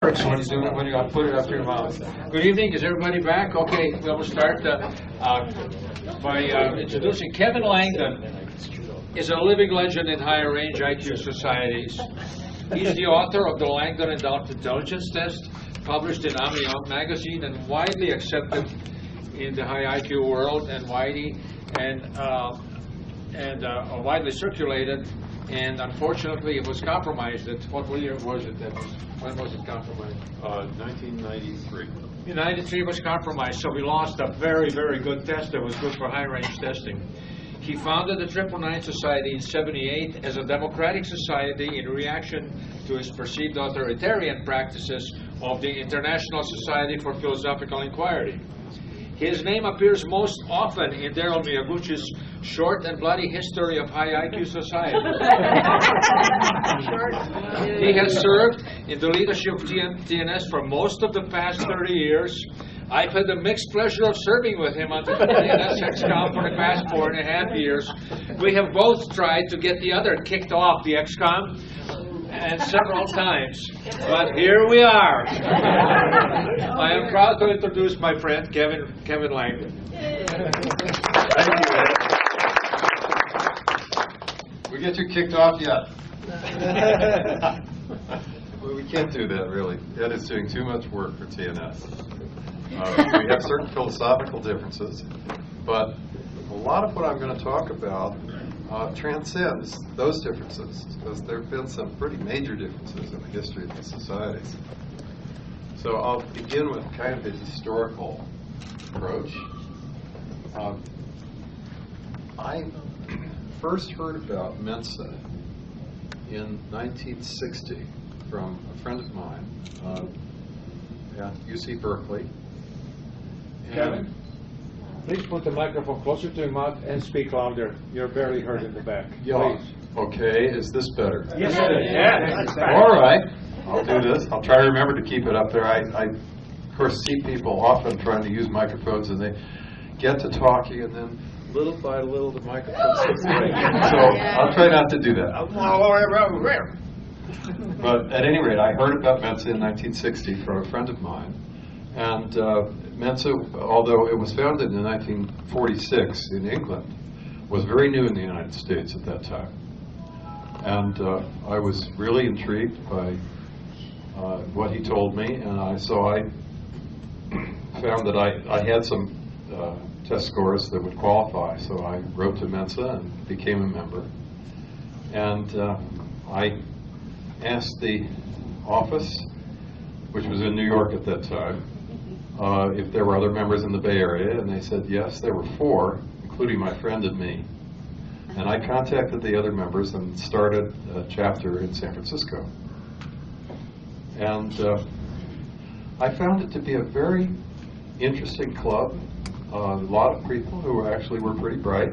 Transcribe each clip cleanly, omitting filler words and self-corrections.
when you put it up to your mouth. Good evening. Is everybody back? Okay, we'll start by introducing Kevin Langdon. Is a living legend in higher range IQ societies. He's the author of the Langdon Intelligence Test, published in Amiens magazine and widely accepted in the high IQ world and widely circulated. And unfortunately, it was compromised. What year was it? When was it compromised? 1993. In 93 it was compromised, so we lost a very, very good test that was good for high-range testing. He founded the 999 Society in '78 as a democratic society in reaction to his perceived authoritarian practices of the International Society for Philosophical Inquiry. His name appears most often in Daryl Miyaguchi's Short and Bloody History of High IQ Society. He has served in the leadership of TNS for most of the past 30 years. I've had the mixed pleasure of serving with him on the TNS XCOM for the past 4.5 years. We have both tried to get the other kicked off the XCOM, and several times, but here we are. I am proud to introduce my friend Kevin Langdon. Thank you, Ed. We get you kicked off yet? Well, we can't do that, really. Ed is doing too much work for TNS. We have certain philosophical differences, but a lot of what I'm going to talk about transcends those differences, because there have been some pretty major differences in the history of the societies. So I'll begin with kind of a historical approach. I first heard about Mensa in 1960 from a friend of mine at UC Berkeley. Kevin, please put the microphone closer to your mouth and speak louder. You're barely heard in the back. Yeah. Please. Okay, is this better? Yes, it is. Yeah. All right, I'll do this. I'll try to remember to keep it up there. I of course, see people often trying to use microphones, and they get to talking, and then little by little the microphone slips away. So I'll try not to do that. But at any rate, I heard about Mensa in 1960 from a friend of mine. And Mensa, although it was founded in 1946 in England, was very new in the United States at that time. And I was really intrigued by what he told me, and so I found that I had some test scores that would qualify. So I wrote to Mensa and became a member. And I asked the office, which was in New York at that time, if there were other members in the Bay Area, and they said yes, there were 4, including my friend and me. And I contacted the other members and started a chapter in San Francisco. And I found it to be a very interesting club, a lot of people who actually were pretty bright.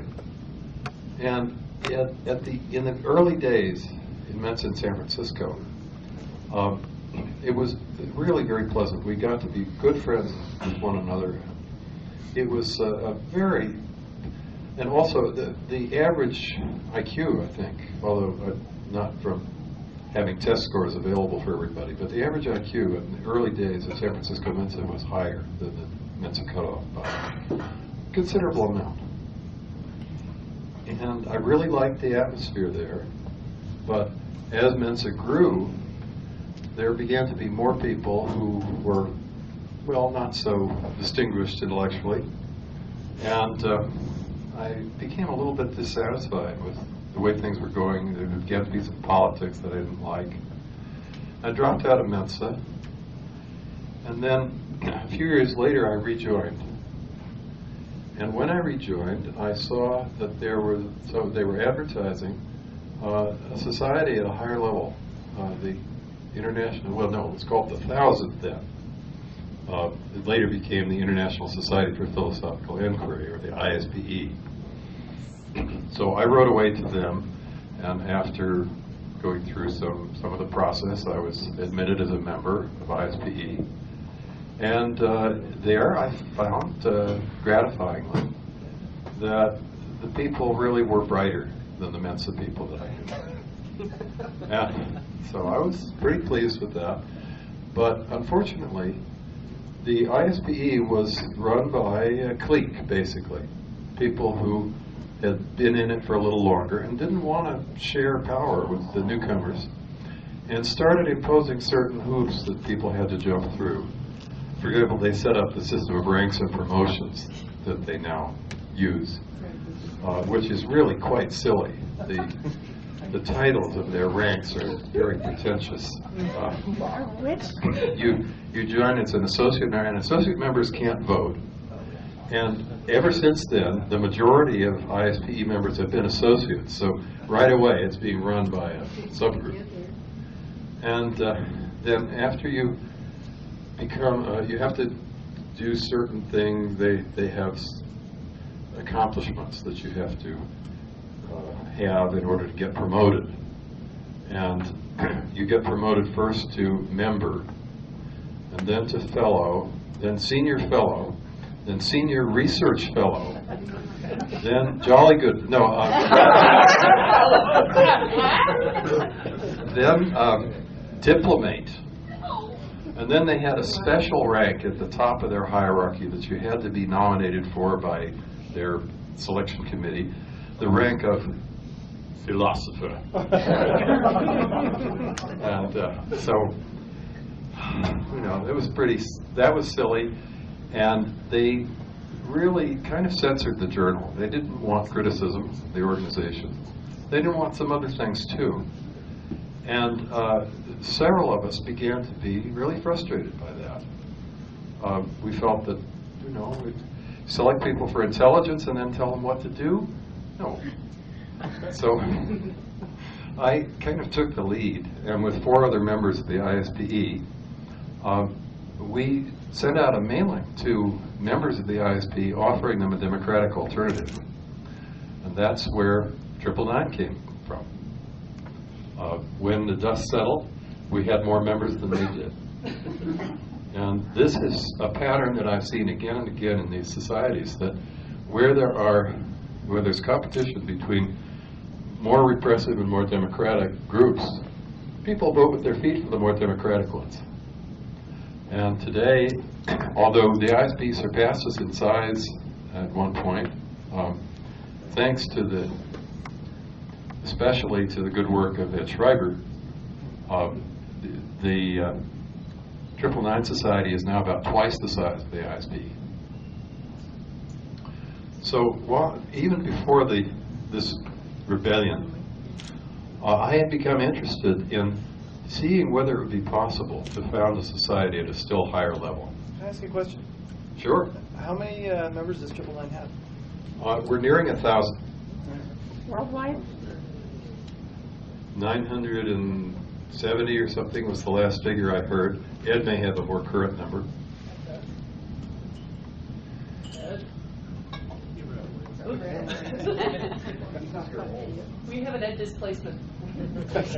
And in the early days in Mensa in San Francisco, it was really very pleasant. We got to be good friends with one another. It was and also the average IQ, I think, although not from having test scores available for everybody, but the average IQ in the early days of San Francisco Mensa was higher than the Mensa cutoff by a considerable amount. And I really liked the atmosphere there, but as Mensa grew, there began to be more people who were, well, not so distinguished intellectually, and I became a little bit dissatisfied with the way things were going. There began to be some politics that I didn't like. I dropped out of Mensa, and then a few years later I rejoined. And when I rejoined, I saw that they were advertising a society at a higher level, the International, well, no, it was called the 1000th then. It later became the International Society for Philosophical Inquiry, or the ISPE. So I wrote away to them, and after going through some of the process, I was admitted as a member of ISPE. And there I found, gratifyingly, that the people really were brighter than the Mensa people that I knew. And so I was pretty pleased with that. But unfortunately, the ISPE was run by a clique, basically. People who had been in it for a little longer and didn't want to share power with the newcomers, and started imposing certain hoops that people had to jump through. For example, they set up the system of ranks and promotions that they now use, which is really quite silly. The titles of their ranks are very pretentious. You join as an associate member, and associate members can't vote. And ever since then, the majority of ISPE members have been associates, so right away it's being run by a subgroup. And then after you become, you have to do certain things. They have accomplishments that you have to have in order to get promoted. And you get promoted first to member, and then to fellow, then senior fellow, then senior research fellow, then jolly good, no, then diplomate. And then they had a special rank at the top of their hierarchy that you had to be nominated for by their selection committee, the rank of philosopher. And so, you know, that was silly. And they really kind of censored the journal. They didn't want criticism of the organization. They didn't want some other things too. And several of us began to be really frustrated by that. We felt that, you know, we'd select people for intelligence and then tell them what to do. No. So I kind of took the lead, and with 4 other members of the ISPE, we sent out a mailing to members of the ISPE offering them a democratic alternative. And that's where 999 came from. When the dust settled, we had more members than they did. And this is a pattern that I've seen again and again in these societies, that where there's competition between more repressive and more democratic groups, people vote with their feet for the more democratic ones. And today, although the ISPE surpassed us in size at one point, thanks to especially to the good work of Ed Schreiber, the 999 Society is now about twice the size of the ISPE. So even before this rebellion, I had become interested in seeing whether it would be possible to found a society at a still higher level. Can I ask you a question? Sure. How many members does 999 have? We're nearing 1,000. Worldwide? 970 or something was the last figure I heard. Ed may have a more current number. We have an ed displacement.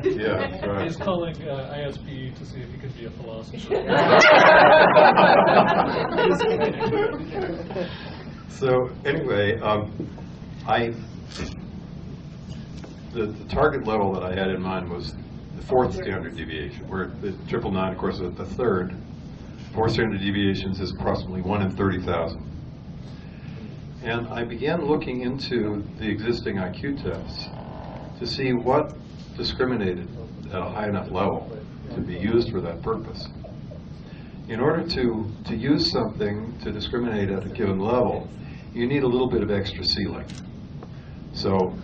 Yeah, that's right. He's calling ISPE to see if he could be a philosopher. So anyway, the target level that I had in mind was the 4th standard deviation, where the 999, of course, is at the 3rd. 4 standard deviations is approximately 1 in 30,000. And I began looking into the existing IQ tests to see what discriminated at a high enough level to be used for that purpose. In order to use something to discriminate at a given level, you need a little bit of extra ceiling. So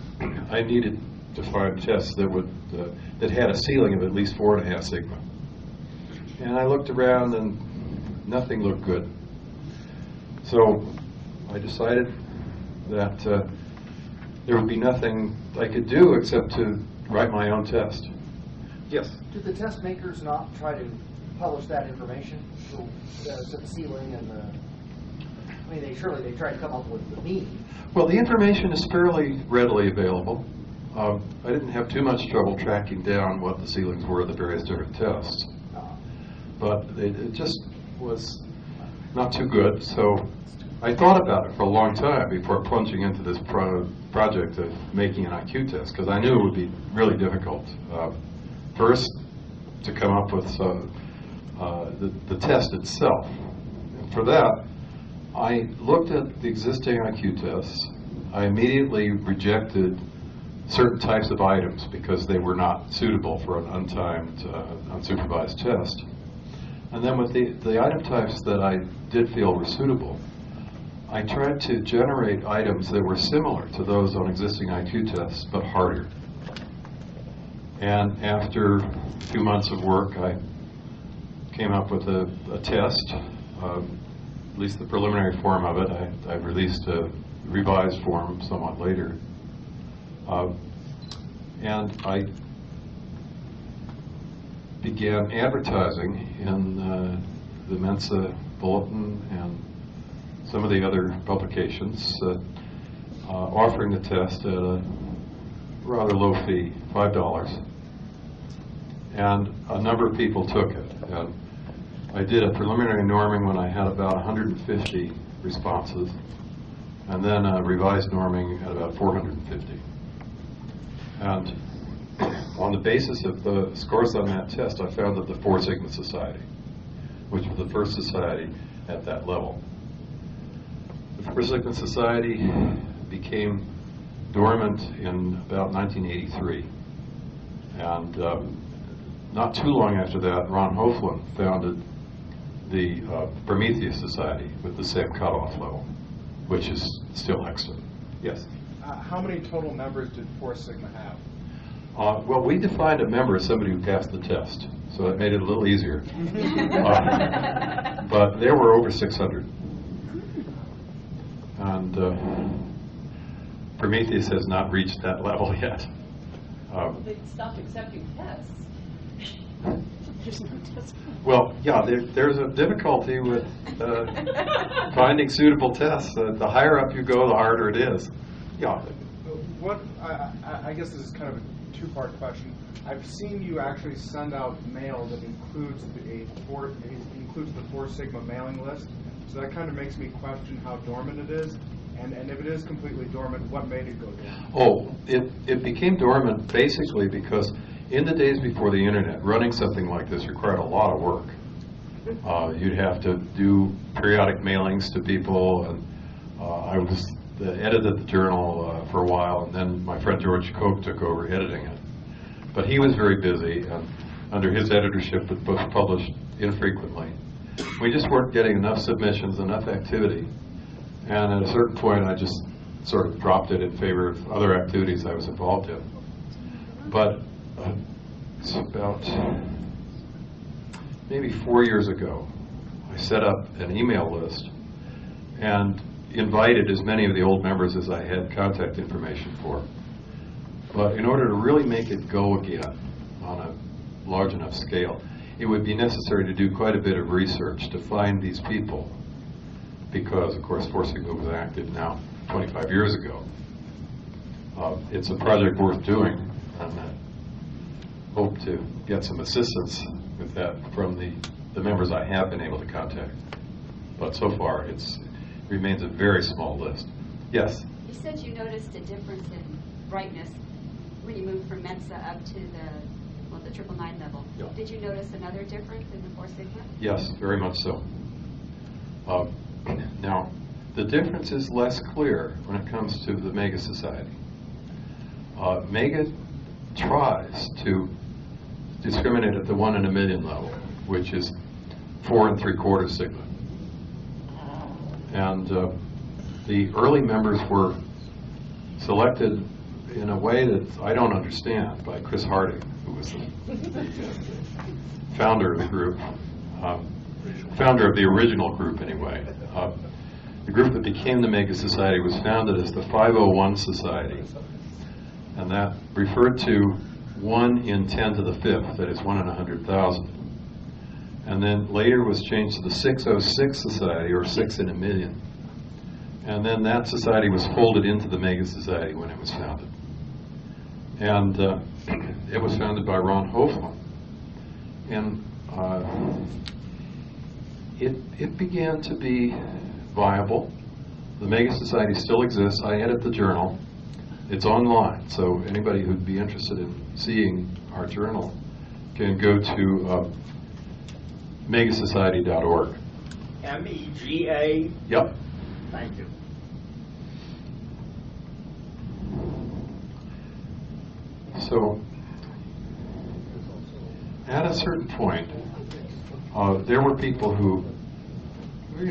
I needed to find tests that had a ceiling of at least 4.5 sigma. And I looked around and nothing looked good. So I decided that there would be nothing I could do except to write my own test. Yes? Do the test makers not try to publish that information? So the ceiling and I mean, they try to come up with the mean. Well, the information is fairly readily available. I didn't have too much trouble tracking down what the ceilings were of the various different tests. But it just was not too good, so I thought about it for a long time before plunging into this project of making an IQ test, because I knew it would be really difficult. First, to come up with the test itself. And for that, I looked at the existing IQ tests. I immediately rejected certain types of items because they were not suitable for an untimed, unsupervised test. And then with the item types that I did feel were suitable, I tried to generate items that were similar to those on existing IQ tests, but harder. And after a few months of work, I came up with a test, at least the preliminary form of it. I released a revised form somewhat later. And I began advertising in the Mensa bulletin and some of the other publications, offering the test at a rather low fee, $5. And a number of people took it. And I did a preliminary norming when I had about 150 responses, and then a revised norming at about 450. And on the basis of the scores on that test, I found that the Four Sigma Society, which was the first society at that level. The Four Sigma Society became dormant in about 1983. And not too long after that, Ron Hoflin founded the Prometheus Society with the same cutoff level, which is still extant. Yes? How many total members did Four Sigma have? Well, we defined a member as somebody who passed the test, so it made it a little easier. But there were over 600. And Prometheus has not reached that level yet. They stopped accepting tests. Well, yeah, there's a difficulty with finding suitable tests. The higher up you go, the harder it is. Yeah. What I guess this is kind of a two-part question. I've seen you actually send out mail that includes the Four Sigma mailing list. So that kind of makes me question how dormant it is. And if it is completely dormant, what made it go dormant? Oh, it became dormant basically because in the days before the internet, running something like this required a lot of work. You'd have to do periodic mailings to people, and I was edited the journal for a while, and then my friend George Koch took over editing it. But he was very busy, and under his editorship, the book published infrequently. We just weren't getting enough submissions, enough activity, and at a certain point, I just sort of dropped it in favor of other activities I was involved in. But it's about maybe 4 years ago, I set up an email list and invited as many of the old members as I had contact information for. But in order to really make it go again on a large enough scale, it would be necessary to do quite a bit of research to find these people, because, of course, Four Sigma was active now 25 years ago. It's a project worth doing, and I hope to get some assistance with that from the members I have been able to contact. But so far, it remains a very small list. Yes? You said you noticed a difference in brightness when you moved from Mensa up to the 999 level. Yeah. Did you notice another difference in the Four Sigma? Yes, very much so. Now, the difference is less clear when it comes to the Mega Society. Mega tries to discriminate at the 1 in a million level, which is 4 3/4 sigma. And the early members were selected in a way that I don't understand by Chris Harding, who was the founder of the group, founder of the original group anyway. The group that became the Mega Society was founded as the 501 Society, and that referred to 1 in 10 to the 5th, that is 1 in 100,000. And then later was changed to the 606 Society, or 6 in a million. And then that society was folded into the Mega Society when it was founded. And it was founded by Ron Hoflin. And it began to be viable. The Mega Society still exists. I edit the journal. It's online, so anybody who'd be interested in seeing our journal can go to megasociety.org. MEGA. Yep. Thank you. So, at a certain point, there were people who,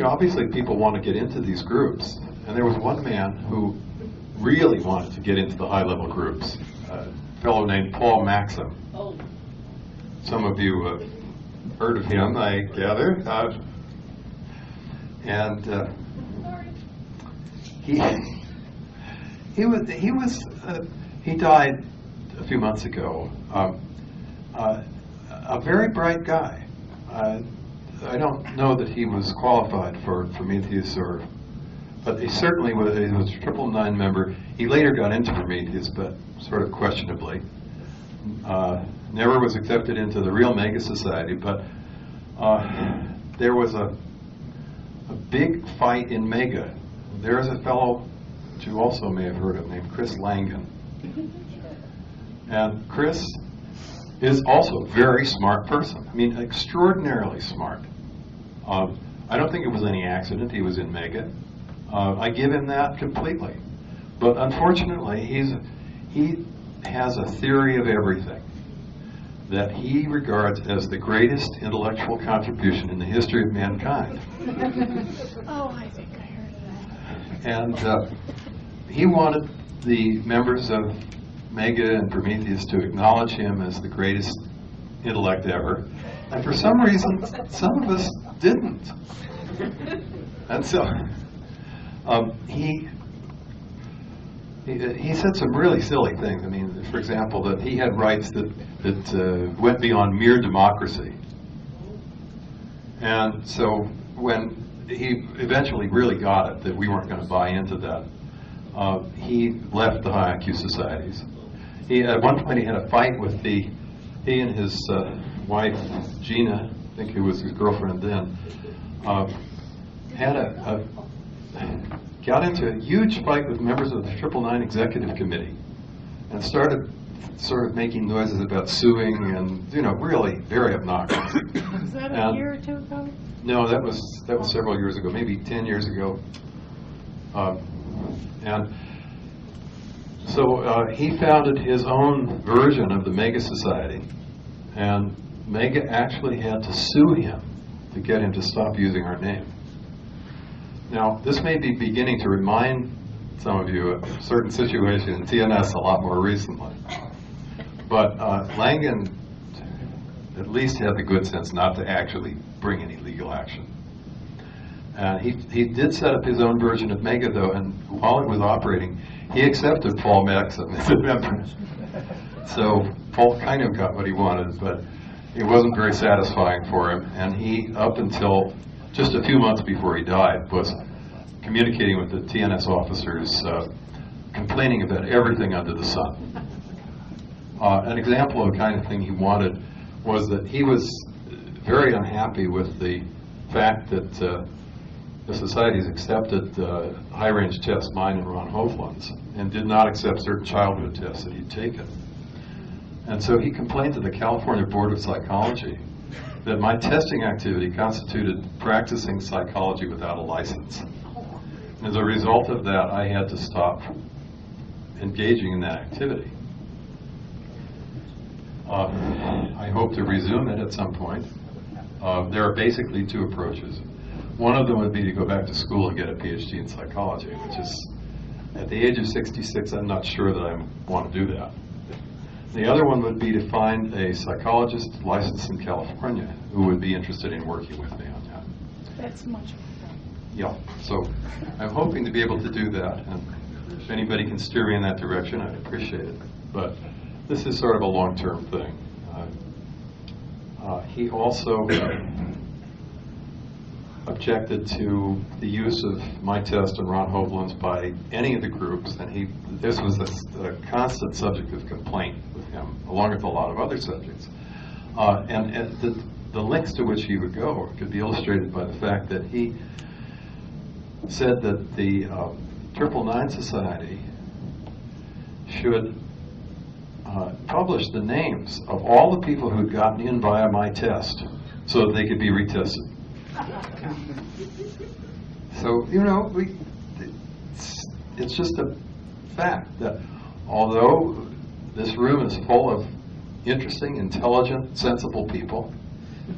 obviously people want to get into these groups, and there was one man who really wanted to get into the high-level groups, a fellow named Paul Maxim. Oh. Some of you have heard of him, I gather. He died a few months ago. A very bright guy. I don't know that he was qualified for Prometheus, but he certainly was. He was a 999 member. He later got into Prometheus, but sort of questionably. Never was accepted into the real Mega Society, but there was a big fight in Mega. There is a fellow that you also may have heard of named Chris Langan. And Chris is also a very smart person. I mean, extraordinarily smart. I don't think it was any accident he was in Mega. I give him that completely. But unfortunately, he has a theory of everything that he regards as the greatest intellectual contribution in the history of mankind. Oh, I think I heard of that. And he wanted the members of Mega and Prometheus to acknowledge him as the greatest intellect ever. And for some reason, some of us didn't. And so he said some really silly things. I mean, for example, that he had rights that went beyond mere democracy. And so when he eventually really got it, that we weren't going to buy into that, he left the high IQ societies. At one point he had a fight with he and his wife, Gina, I think who was his girlfriend then, got into a huge fight with members of the 999 Executive Committee and started sort of making noises about suing and, really very obnoxious. Was that a year or two ago? No, that was several years ago, maybe 10 years ago. And so he founded his own version of the Mega Society, and Mega actually had to sue him to get him to stop using our name. Now, this may be beginning to remind some of you of a certain situation in TNS a lot more recently. But Langan at least had the good sense not to actually bring any legal action. He did set up his own version of Mega, though, and while it was operating, he accepted Paul Maxim as a member. So Paul kind of got what he wanted, but it wasn't very satisfying for him. And he, up until just a few months before he died, was communicating with the TNS officers, complaining about everything under the sun. An example of the kind of thing he wanted was that he was very unhappy with the fact that the societies accepted high-range tests, mine and Ron Hofland's, and did not accept certain childhood tests that he'd taken. And so he complained to the California Board of Psychology that my testing activity constituted practicing psychology without a license. As a result of that, I had to stop engaging in that activity. I hope to resume it at some point. There are basically two approaches. One of them would be to go back to school and get a PhD in psychology, which is, at the age of 66, I'm not sure that I want to do that. The other one would be to find a psychologist licensed in California who would be interested in working with me on that. That's much better. Yeah, so I'm hoping to be able to do that, and if anybody can steer me in that direction, I'd appreciate it. But this is sort of a long-term thing. He also objected to the use of my test and Ron Hovland's by any of the groups, and this was a constant subject of complaint with him, along with a lot of other subjects. And the lengths to which he would go could be illustrated by the fact that he said that the 999 Society should publish the names of all the people who had gotten in via my test so that they could be retested. So, it's just a fact that although this room is full of interesting, intelligent, sensible people,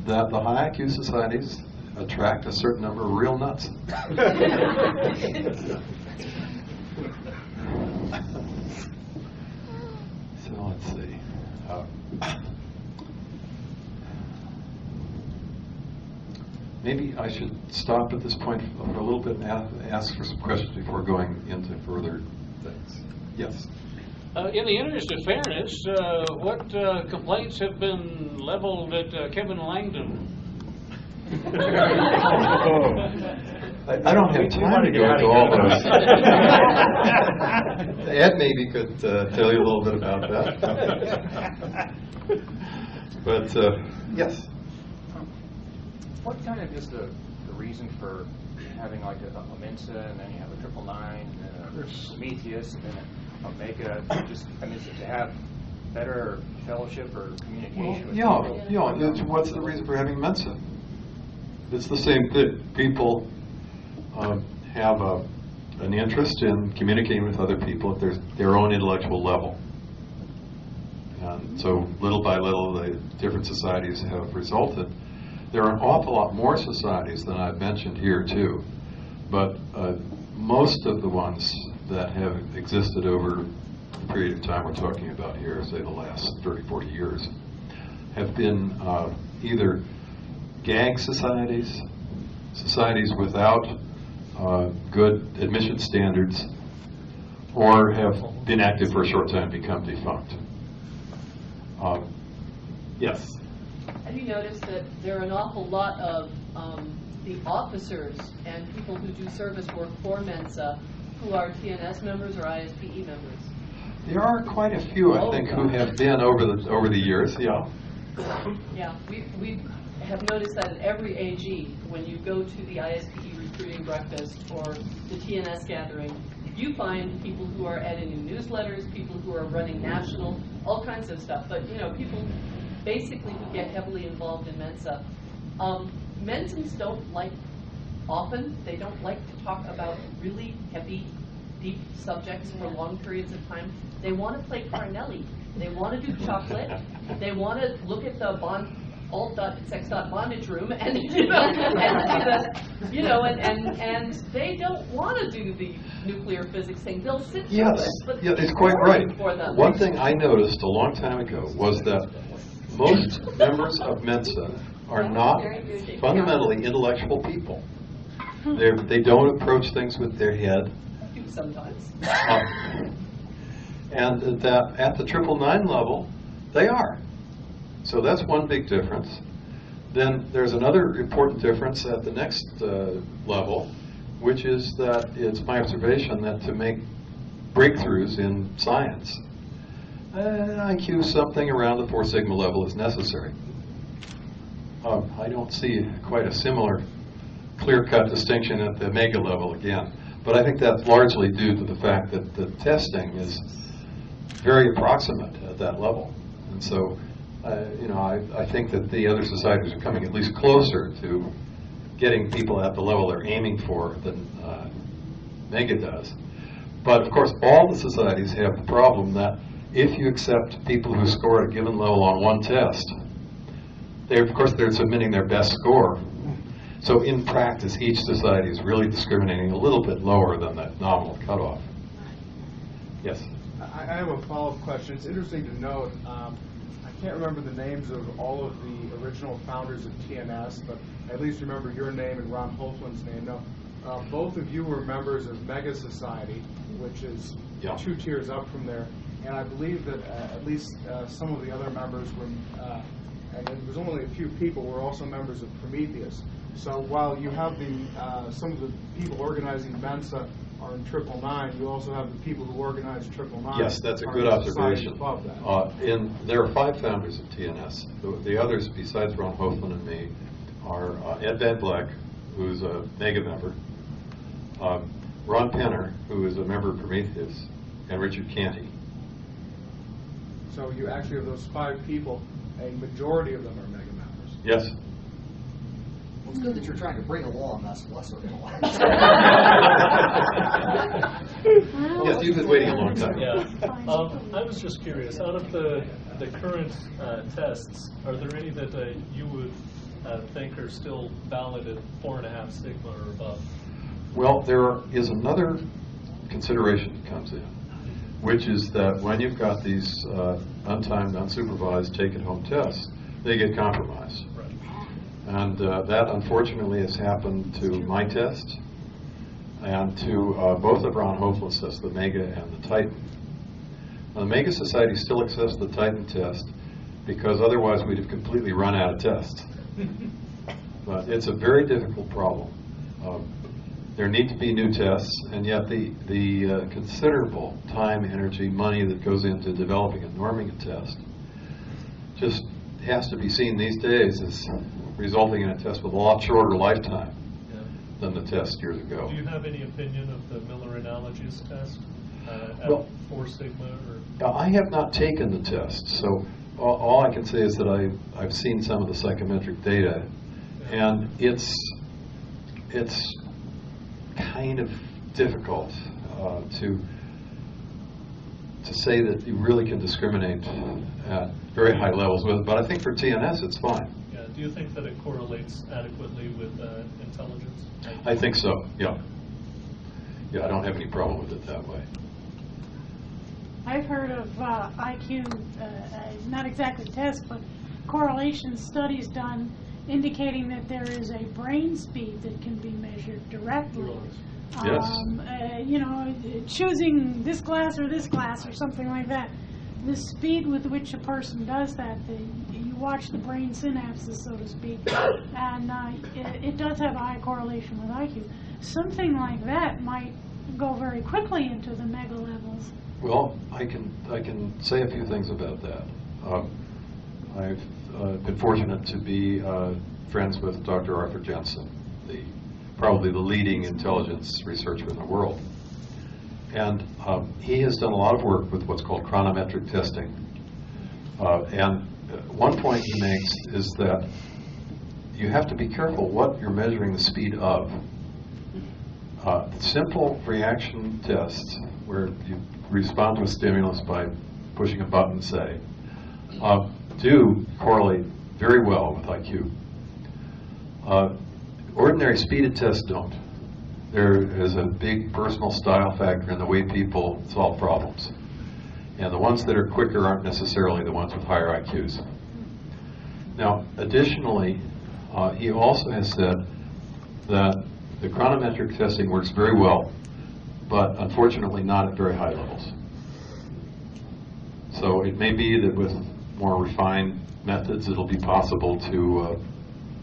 that the high IQ societies attract a certain number of real nuts. So let's see. Maybe I should stop at this point for a little bit and ask for some questions before going into further things. Yes. In the interest of fairness, what complaints have been leveled at Kevin Langdon? I don't have time to go into all those. Ed maybe could tell you a little bit about that. But, yes. What kind of is the reason for having like a Mensa, and then you have a 999, and a Prometheus, and then a Omega? Just, I mean, is it to have better fellowship or communication with people? What's the reason for having Mensa? It's the same thing. People have an interest in communicating with other people at their own intellectual level. And so little by little, the different societies have resulted. There are an awful lot more societies than I've mentioned here, too. But most of the ones that have existed over the period of time we're talking about here, say the last 30, 40 years, have been either gag societies, societies without good admission standards, or have been active for a short time and become defunct. Yes? Have you noticed that there are an awful lot of the officers and people who do service work for Mensa who are TNS members or ISPE members? There are quite a few, I think, who have been over the years, yeah. Yeah, we have noticed that at every AG, when you go to the ISPE recruiting breakfast or the TNS gathering, you find people who are editing newsletters, people who are running national, all kinds of stuff. But, people basically who get heavily involved in Mensa. Mensans don't like to talk about really heavy, deep subjects for long periods of time. They want to play Carnelli. They want to do chocolate. They want to look at the alt.sex.bondage room and and they don't want to do the nuclear physics thing. They'll sit through it. But it's quite right. One thing I noticed a long time ago was that most members of Mensa are not fundamentally intellectual people. They don't approach things with their head. Sometimes. And that at the 999 level, they are. So that's one big difference. Then there's another important difference at the next level, which is that it's my observation that to make breakthroughs in science, an IQ something around the 4 sigma level is necessary. I don't see quite a similar clear-cut distinction at the omega level again. But I think that's largely due to the fact that the testing is very approximate at that level. And so, I think that the other societies are coming at least closer to getting people at the level they're aiming for than Mega does. But of course, all the societies have the problem that if you accept people who score at a given level on one test, they're submitting their best score. So in practice, each society is really discriminating a little bit lower than that nominal cutoff. Yes? I have a follow-up question. It's interesting to note, I can't remember the names of all of the original founders of TNS, but I at least remember your name and Ron Holtzman's name. Now, both of you were members of Mega Society, which is 2 tiers up from there, and I believe that at least some of the other members were, and it was only a few people, were also members of Prometheus. So while you have some of the people organizing Mensa are in 999, you also have the people who organize 999. Yes, that's a good observation. There are 5 founders of TNS. The others, besides Ron Hoffman and me, are Ed Van Black, who's a Mega member, Ron Penner, who is a member of Prometheus, and Richard Canty. So you actually have those 5 people, a majority of them are Mega members. Yes. Well, it's good that you're trying to bring along us lesser intellects. Yes, you've been waiting a long time. Yeah. I was just curious, out of the current tests, are there any that you would think are still valid at 4.5 sigma or above? Well, there is another consideration that comes in, which is that when you've got these untimed, unsupervised take-it-home tests, they get compromised. Right. And that, unfortunately, has happened to my test and to both the Brown hopeless tests, the Mega and the Titan. Now, the Mega Society still accepts the Titan test because otherwise we'd have completely run out of tests. But it's a very difficult problem. There need to be new tests, and yet the considerable time, energy, money that goes into developing and norming a test just has to be seen these days as resulting in a test with a lot shorter lifetime than the test years ago. Do you have any opinion of the Miller analogies test at Well, 4 sigma? I have not taken the test, so all I can say is that I've seen some of the psychometric data, and it's kind of difficult to say that you really can discriminate at very high levels with it, but I think for TNS it's fine. Yeah. Do you think that it correlates adequately with intelligence? I think so, yeah. Yeah, I don't have any problem with it that way. I've heard of IQ, not exactly tests, but correlation studies done indicating that there is a brain speed that can be measured directly. Yes. You know, choosing this class or something like that. The speed with which a person does that, you watch the brain synapses, so to speak, and it does have a high correlation with IQ. Something like that might go very quickly into the mega levels. Well, I can say a few things about that. I've been fortunate to be friends with Dr. Arthur Jensen, probably the leading intelligence researcher in the world. And he has done a lot of work with what's called chronometric testing. And one point he makes is that you have to be careful what you're measuring the speed of. Simple reaction tests, where you respond to a stimulus by pushing a button, say, do correlate very well with IQ. Ordinary speeded tests don't. There is a big personal style factor in the way people solve problems. And the ones that are quicker aren't necessarily the ones with higher IQs. Now, additionally, he also has said that the chronometric testing works very well, but unfortunately not at very high levels. So it may be that with more refined methods it'll be possible to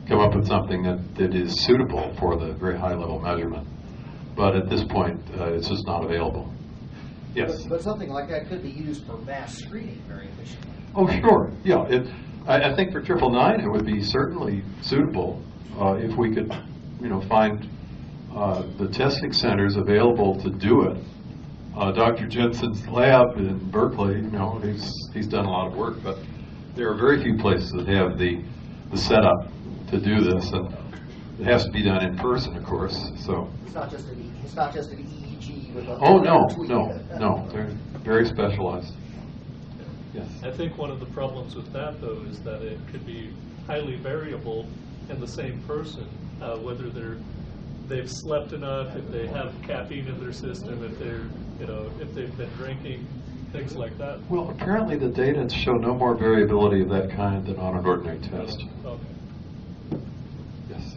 come up with something that is suitable for the very high level measurement. But at this point, it's just not available. Yes? But something like that could be used for mass screening very efficiently. Oh, sure. Yeah. I think for 999 it would be certainly suitable if we could, find the testing centers available to do it. Dr. Jensen's lab in Berkeley, he's done a lot of work, but there are very few places that have the setup to do this, and it has to be done in person, of course. So it's not just an EEG with a no, they're very specialized. Yes. I think one of the problems with that, though, is that it could be highly variable in the same person, whether they've slept enough, if they have caffeine in their system, if they've been drinking, things like that. Well, apparently the data show no more variability of that kind than on an ordinary test. Okay. Yes.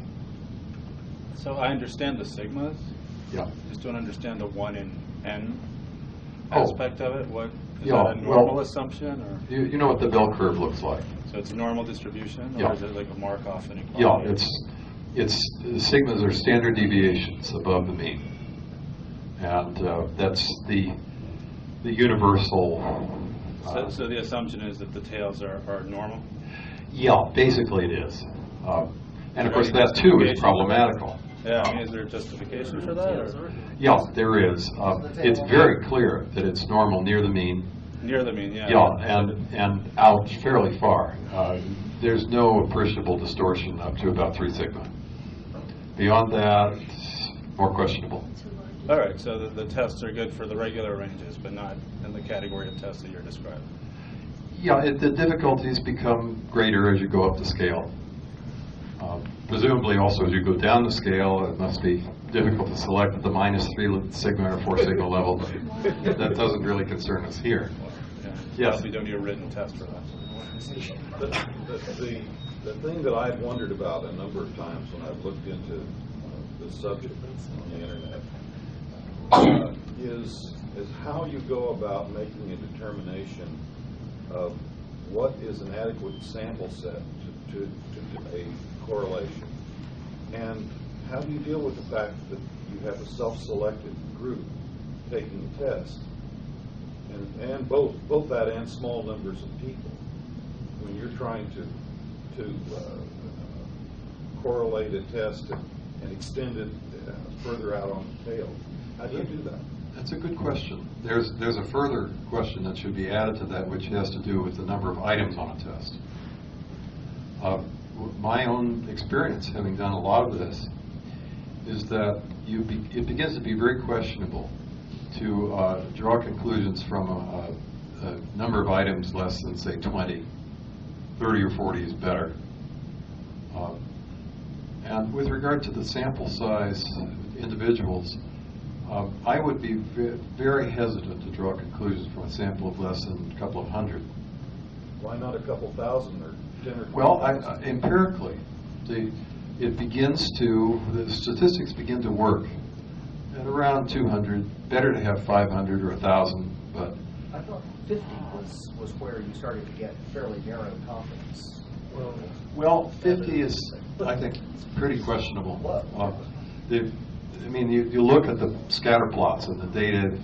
So I understand the sigmas. Yeah. Just don't understand the 1 in n aspect of it. What is Yeah, that a normal well, assumption, or You know what the bell curve looks like. so it's a normal distribution, or Yeah. is it like a Markov Yeah, inequality? it's sigmas are standard deviations above the mean, and that's the universal. So the assumption is that the tails are normal. Yeah, basically it is, and of course that too is problematical. Yeah, I mean, is there a justification for that? Or? Yeah, there is. It's very clear that it's normal near the mean. Near the mean, yeah. Yeah, and out fairly far. There's no appreciable distortion up to about 3 sigma. Beyond that, more questionable. All right, so the tests are good for the regular ranges, but not in the category of tests that you're describing. Yeah, the difficulties become greater as you go up the scale. Presumably also as you go down the scale, it must be difficult to select at the -3 sigma or 4 sigma level. That doesn't really concern us here. Yes? You don't need a written test for that. The thing that I've wondered about a number of times when I've looked into the subject on the internet is how you go about making a determination of what is an adequate sample set to a correlation, and how do you deal with the fact that you have a self-selected group taking the test, and both that and small numbers of people when you're trying to correlate a test and extend it further out on the tail. How do you do that? That's a good question. There's a further question that should be added to that, which has to do with the number of items on a test. My own experience, having done a lot of this, is that it begins to be very questionable to draw conclusions from a number of items less than, say, 20. 30 or 40 is better. And with regard to the sample size individuals, I would be very hesitant to draw conclusions from a sample of less than a couple of hundred. Why not a couple thousand or 10 or 20? Well, empirically, the statistics begin to work at around 200. Better to have 500 or 1,000, but I thought 50 was where you started to get fairly narrow confidence. Well, 50 is, I think, pretty questionable. You look at the scatter plots, and the data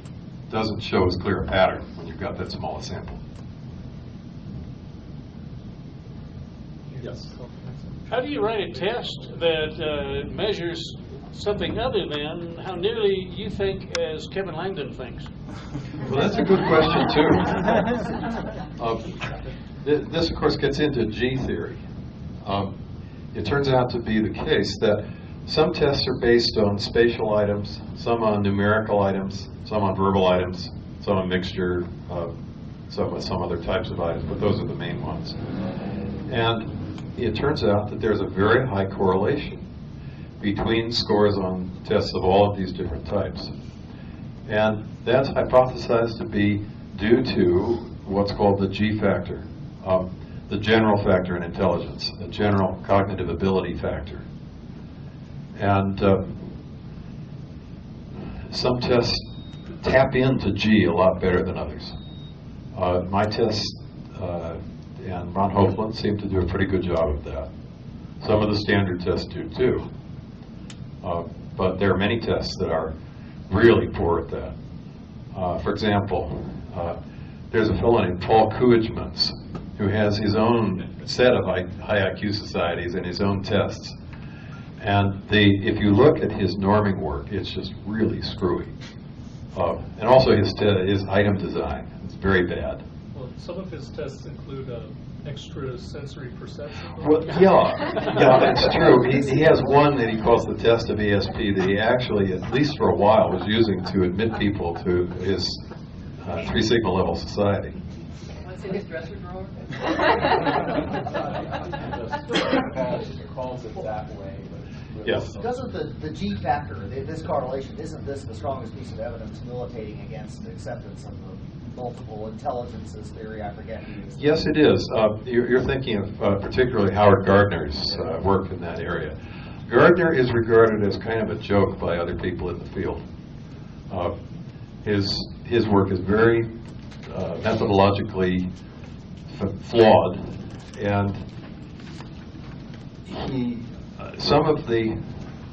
doesn't show as clear a pattern when you've got that small a sample. Yes. How do you write a test that measures something other than how nearly you think as Kevin Langdon thinks? Well, that's a good question, too. This, of course, gets into G theory. It turns out to be the case that some tests are based on spatial items, some on numerical items, some on verbal items, some a mixture of some other types of items, but those are the main ones. And it turns out that there's a very high correlation between scores on tests of all of these different types. And that's hypothesized to be due to what's called the G factor, the general factor in intelligence, the general cognitive ability factor. And some tests tap into G a lot better than others. My tests and Ron Hofland seem to do a pretty good job of that. Some of the standard tests do too. But there are many tests that are really poor at that. For example, there's a fellow named Paul Kuijmans who has his own set of high IQ societies and his own tests. And if you look at his norming work, it's just really screwy. And also his item design is very bad. Well, some of his tests include extra sensory perception. Well, yeah, it's true. He has one that he calls the test of ESP that he actually, at least for a while, was using to admit people to his 3 sigma level society. What's in his dresser drawer? calls it that way. Yes. Doesn't the G factor, this correlation, isn't this the strongest piece of evidence militating against acceptance of the multiple intelligences theory? I forget who used it. Yes, it is. You're thinking of particularly Howard Gardner's work in that area. Gardner is regarded as kind of a joke by other people in the field. His work is very methodologically flawed, and some of the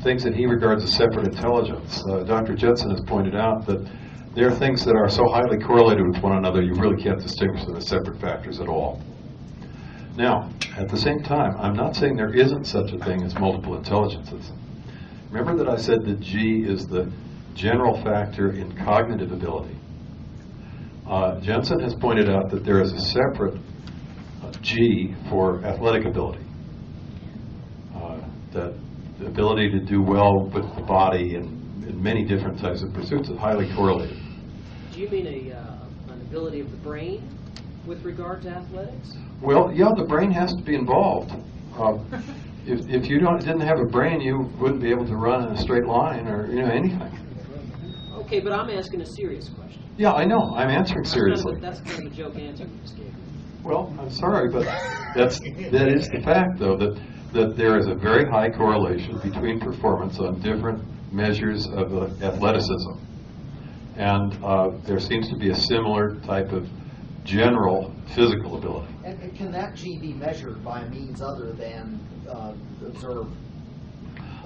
things that he regards as separate intelligence, Dr. Jetson has pointed out that there are things that are so highly correlated with one another you really can't distinguish them as separate factors at all. Now, at the same time, I'm not saying there isn't such a thing as multiple intelligences. Remember that I said that G is the general factor in cognitive ability. Jensen has pointed out that there is a separate G for athletic ability that the ability to do well with the body in many different types of pursuits is highly correlated. Do you mean an ability of the brain with regard to athletics? Well, yeah, the brain has to be involved. If you didn't have a brain, you wouldn't be able to run in a straight line or anything. Okay, but I'm asking a serious question. Yeah, I know. I'm answering seriously. That's kind of a joke answer you just gave. Well, I'm sorry, but that is the fact, though, that there is a very high correlation between performance on different measures of athleticism. And there seems to be a similar type of general physical ability. And can that G be measured by a means other than observed?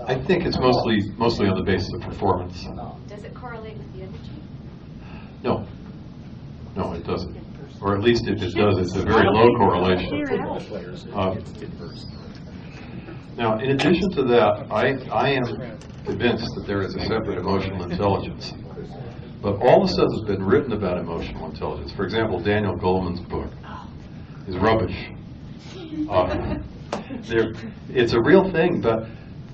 I think it's mostly on the basis of performance. Does it correlate with the other G? No. No, it doesn't. Or at least if it does, it's a very low correlation. Now, in addition to that, I am convinced that there is a separate emotional intelligence. But all the stuff that's been written about emotional intelligence, for example, Daniel Goleman's book, is rubbish. It's a real thing, but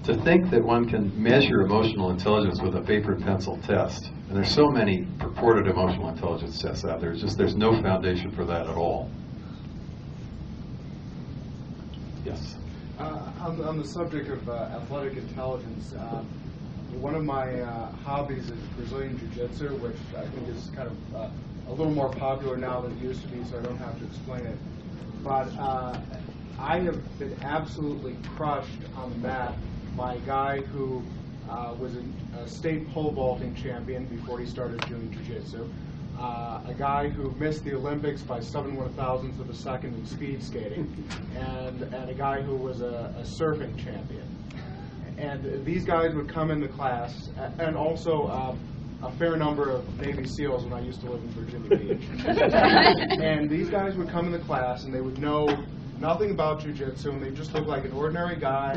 to think that one can measure emotional intelligence with a paper and pencil test, and there's so many purported emotional intelligence tests out there, there's no foundation for that at all. Yes? On the subject of athletic intelligence, one of my hobbies is Brazilian Jiu-Jitsu, which I think is kind of a little more popular now than it used to be, so I don't have to explain it. But I have been absolutely crushed on the mat by a guy who was a state pole vaulting champion before he started doing Jiu-Jitsu, a guy who missed the Olympics by 7/1000th of a second in speed skating, and a guy who was a surfing champion. And these guys would come in the class, and also a fair number of Navy SEALs when I used to live in Virginia Beach. And these guys would come in the class, and they would know nothing about jiu-jitsu, and they just look like an ordinary guy,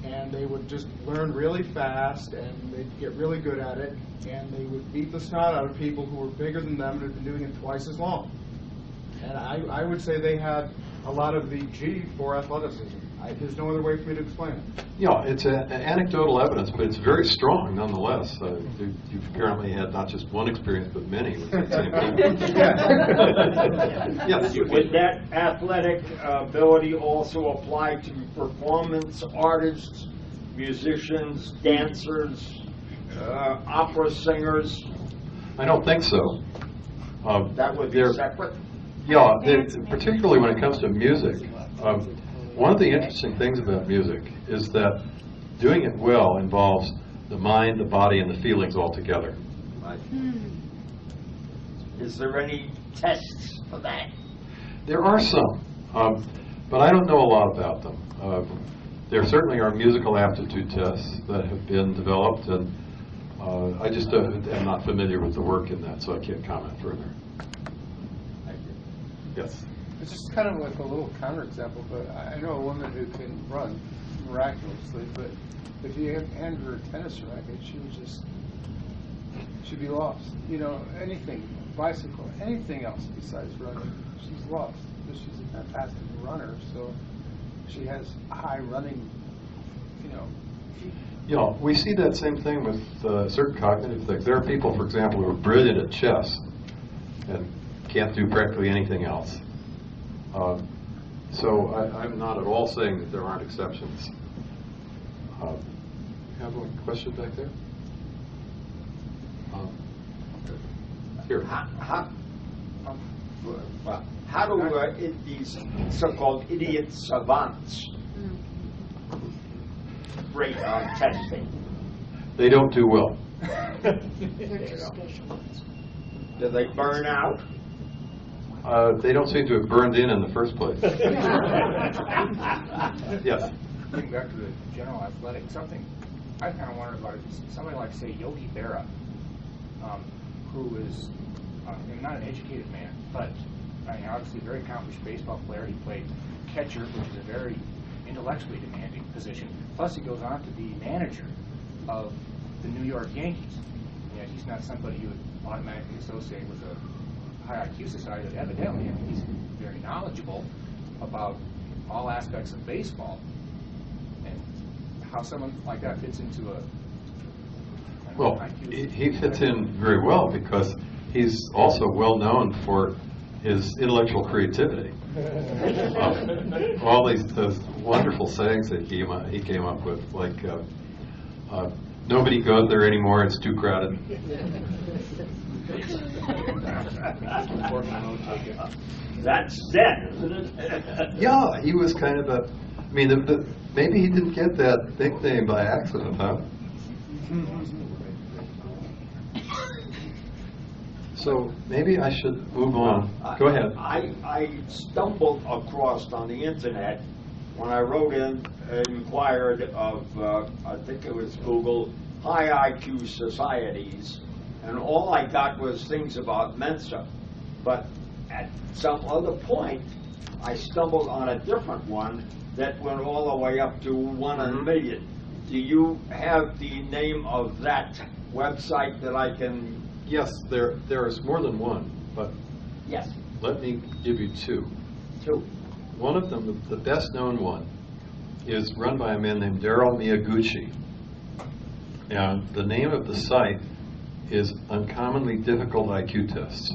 and they would just learn really fast, and they'd get really good at it, and they would beat the snot out of people who were bigger than them and had been doing it twice as long. And I would say they had a lot of the G for athleticism. There's no other way for me to explain it. Yeah, it's anecdotal evidence, but it's very strong nonetheless. You've apparently had not just one experience, but many with the same people. Yes. Would that athletic ability also apply to performance artists, musicians, dancers, opera singers? I don't think so. That would be separate? Yeah, particularly when it comes to music. One of the interesting things about music is that doing it well involves the mind, the body, and the feelings all together. Right. Is there any tests for that? There are some, but I don't know a lot about them. There certainly are musical aptitude tests that have been developed, and I just am not familiar with the work in that, so I can't comment further. Yes. It's just kind of like a little counterexample, but I know a woman who can run miraculously, but if you hand her a tennis racket, she'd be lost. Anything, bicycle, anything else besides running, she's lost. But she's a fantastic runner, so she has high running, Yeah, we see that same thing with certain cognitive things. There are people, for example, who are brilliant at chess and can't do practically anything else. So I'm not at all saying that there aren't exceptions. You have a question back there? Here. How do these so-called idiot savants rate on testing? They don't do well. Do they burn out? They don't seem to have burned in the first place. Yes. Getting back to the general athletic, something I kind of wondered about is somebody like, say, Yogi Berra, who is not an educated man, but obviously a very accomplished baseball player. He played catcher, which is a very intellectually demanding position. Plus, he goes on to be manager of the New York Yankees. He's not somebody you would automatically associate with a high IQ society, but evidently, he's very knowledgeable about all aspects of baseball. And how someone like that fits into a Well, he fits in very well because he's also well known for his intellectual creativity. All those wonderful sayings that he came up with, like nobody goes there anymore, it's too crowded. That's Zen, isn't it? Yeah, he was kind of a, I mean, maybe he didn't get that nickname by accident, huh? So maybe I should move on. Go ahead. I stumbled across on the internet when I wrote in, inquired of, I think it was Google, high IQ societies, and all I got was things about Mensa. But at some other point, I stumbled on a different one that went all the way up to 1 in a million. Do you have the name of that website that I can? Yes, there is more than one, but yes, let me give you two. One of them, the best known one, is run by a man named Daryl Miyaguchi. And the name of the site is Uncommonly Difficult IQ Tests.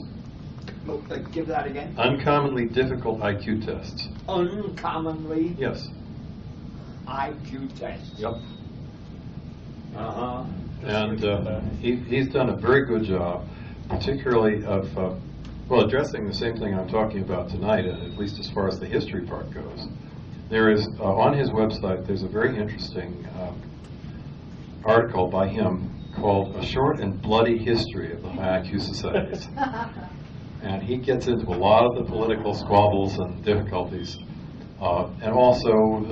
Give that again. Uncommonly Difficult IQ Tests. Uncommonly? Yes. IQ tests. Yep. Uh-huh. And he's done a very good job, particularly of, addressing the same thing I'm talking about tonight, at least as far as the history part goes. There is, on his website, there's a very interesting article by him called A Short and Bloody History of the High IQ Societies. And he gets into a lot of the political squabbles and difficulties, and also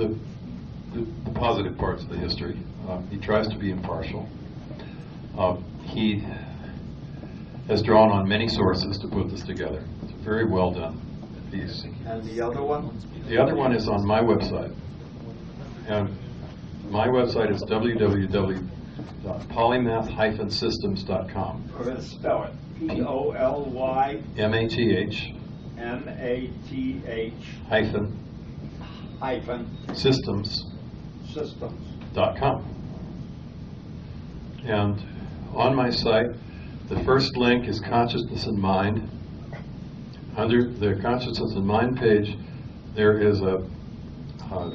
the positive parts of the history. He tries to be impartial. He has drawn on many sources to put this together. It's very well done piece. And the other one? The other one is on my website. And my website is www.polymath-systems.com. We're going to spell it. P-O-L-Y M-A-T-H M-A-T-H hyphen systems.com. And on my site, the first link is Consciousness and Mind. Under the Consciousness and Mind page, there is a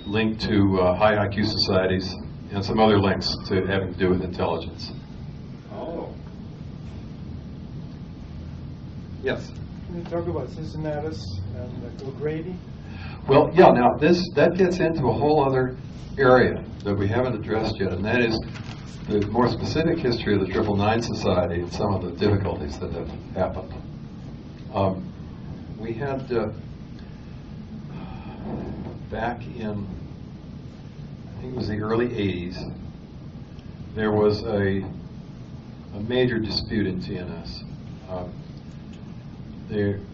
link to high IQ societies and some other links to having to do with intelligence. Oh. Yes. Can you talk about Cincinnatus and O'Grady? Well, yeah, now that gets into a whole other area that we haven't addressed yet, and that is the more specific history of the 999 Society and some of the difficulties that have happened. We had, back in, I think it was the early 80s, there was a major dispute in TNS.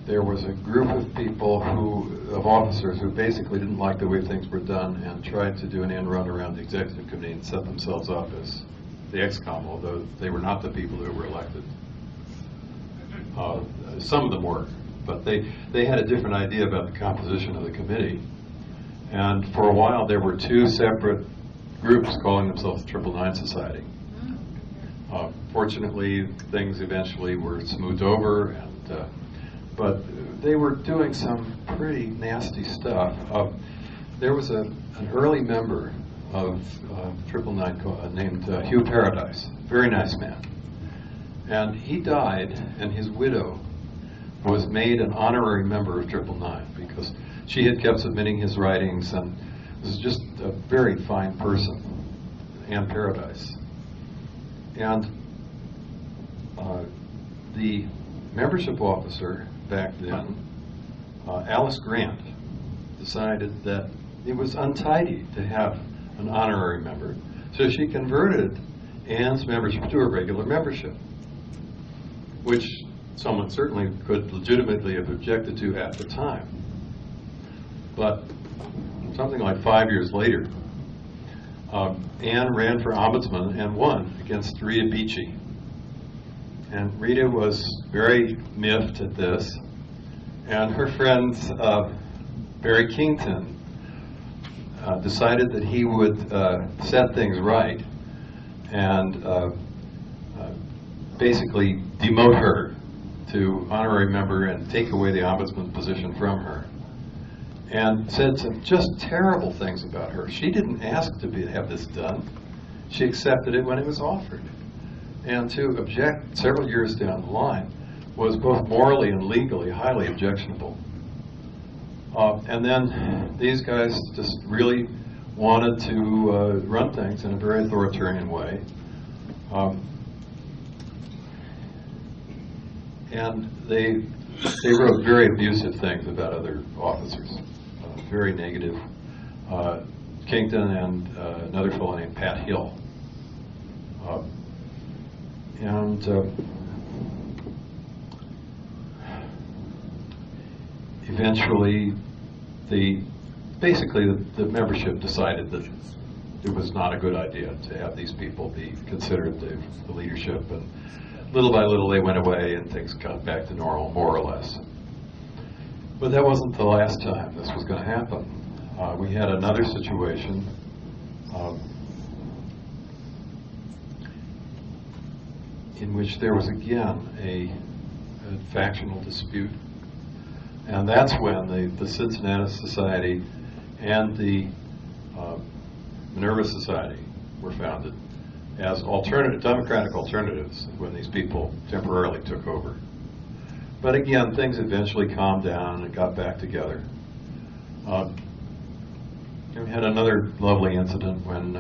There was a group of people of officers who basically didn't like the way things were done and tried to do an end run around the executive committee and set themselves up as the ExCom, although they were not the people who were elected. Some of them were, but they had a different idea about the composition of the committee. And for a while there were two separate groups calling themselves the 999 Society. Fortunately, things eventually were smoothed over, but they were doing some pretty nasty stuff. There was an early member of 999 named Hugh Paradise, very nice man. And he died, and his widow was made an honorary member of 999 because she had kept submitting his writings and was just a very fine person, Anne Paradise. And the membership officer back then, Alice Grant, decided that it was untidy to have an honorary member, so she converted Anne's membership to a regular membership, which someone certainly could legitimately have objected to at the time. But something like 5 years later, Anne ran for ombudsman and won against Rita Beachy. And Rita was very miffed at this, and her friend Barry Kington decided that he would set things right and basically demote her to honorary member and take away the ombudsman position from her, and said some just terrible things about her. She didn't ask to have this done. She accepted it when it was offered. And to object several years down the line was both morally and legally highly objectionable. And then these guys just really wanted to run things in a very authoritarian way. And they wrote very abusive things about other officers, very negative. Kington and another fellow named Pat Hill. Eventually, basically the membership decided that it was not a good idea to have these people be considered the leadership, and little by little they went away and things got back to normal, more or less. But that wasn't the last time this was going to happen. We had another situation in which there was again a factional dispute, and that's when the Cincinnati Society and the Minerva Society were founded as democratic alternatives when these people temporarily took over. But again, things eventually calmed down and got back together. We had another lovely incident when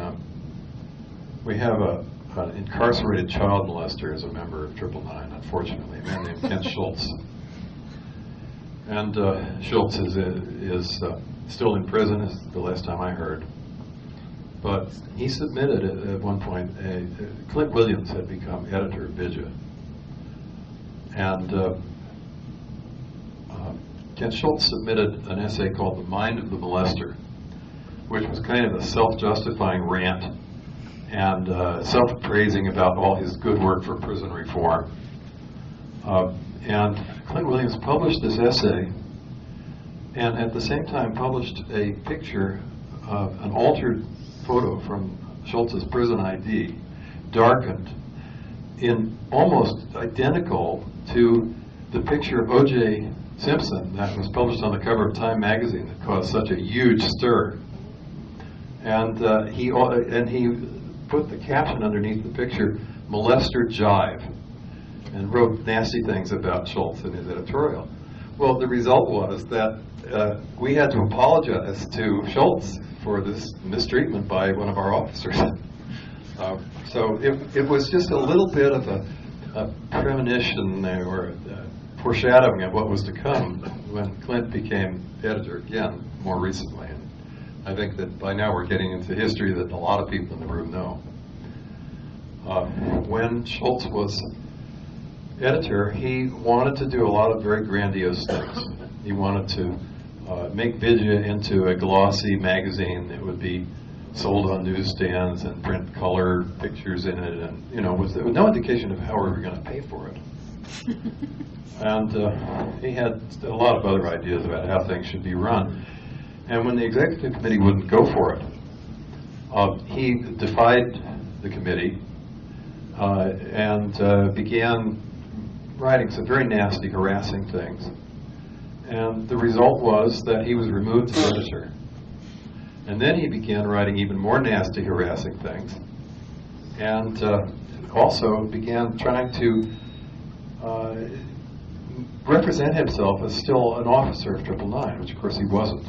we have an incarcerated child molester as a member of 999, unfortunately, a man named Kent Schultz. And Schultz is still in prison, is the last time I heard. But he submitted at one point, Clint Williams had become editor of Vidya. And Kent Schultz submitted an essay called The Mind of the Molester, which was kind of a self-justifying rant and self-praising about all his good work for prison reform. And Clint Williams published this essay, and at the same time published a picture of an altered photo from Schultz's prison ID, darkened, in almost identical to the picture of O.J. Simpson that was published on the cover of Time magazine that caused such a huge stir. And he put the caption underneath the picture, "Molester Jive," and wrote nasty things about Schultz in his editorial. Well, the result was that we had to apologize to Schultz for this mistreatment by one of our officers. So it was just a little bit of a premonition or a foreshadowing of what was to come when Clint became editor again more recently. And I think that by now we're getting into history that a lot of people in the room know. When Schultz was editor, he wanted to do a lot of very grandiose things. He wanted to make Vidya into a glossy magazine that would be sold on newsstands and print color pictures in it, and with no indication of how we were going to pay for it. And he had a lot of other ideas about how things should be run. And when the executive committee wouldn't go for it, he defied the committee and began writing some very nasty, harassing things. And the result was that he was removed as editor. And then he began writing even more nasty, harassing things. And also began trying to represent himself as still an officer of 999, which of course he wasn't.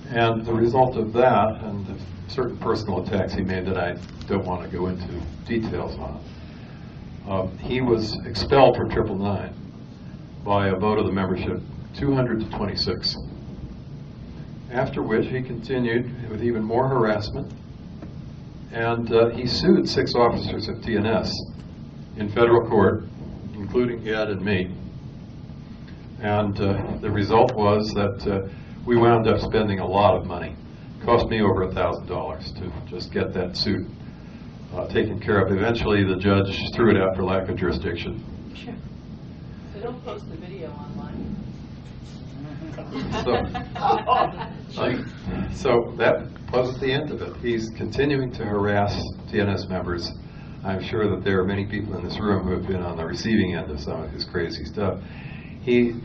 And the result of that, and the certain personal attacks he made that I don't want to go into details on, he was expelled from 999 by a vote of the membership, 200 to 26. After which he continued with even more harassment, and he sued 6 officers of TNS in federal court, including Ed and me. And the result was that we wound up spending a lot of money. It cost me over $1,000 to just get that suit taken care of. Eventually the judge threw it out for lack of jurisdiction. Sure. So don't post the video online. So that wasn't the end of it. He's continuing to harass TNS members. I'm sure that there are many people in this room who have been on the receiving end of some of his crazy stuff. He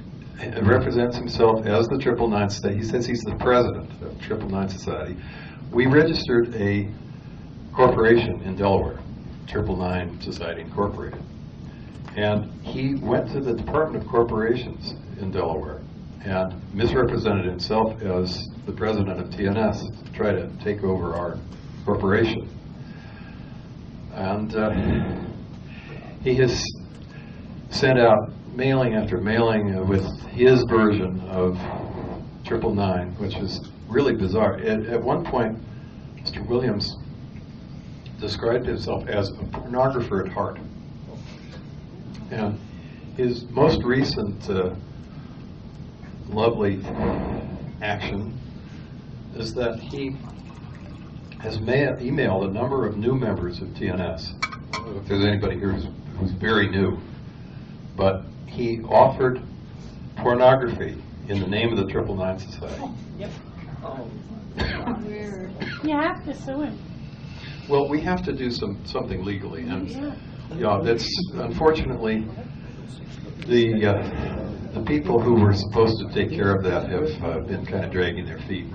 represents himself as the 999 Society. He says he's the president of 999 Society. We registered a corporation in Delaware, 999 Society Incorporated. And he went to the Department of Corporations in Delaware and misrepresented himself as the president of TNS to try to take over our corporation. And he has sent out mailing after mailing with his version of 999, which is really bizarre. At one point, Mr. Williams described himself as a pornographer at heart. And his most recent lovely action is that he has emailed a number of new members of TNS. I don't know if there's anybody here who's very new, but he offered pornography in the name of the 999 Society. Yep. Weird. You have to sue him. Well, we have to do something legally, and that's unfortunately the people who were supposed to take care of that have been kind of dragging their feet.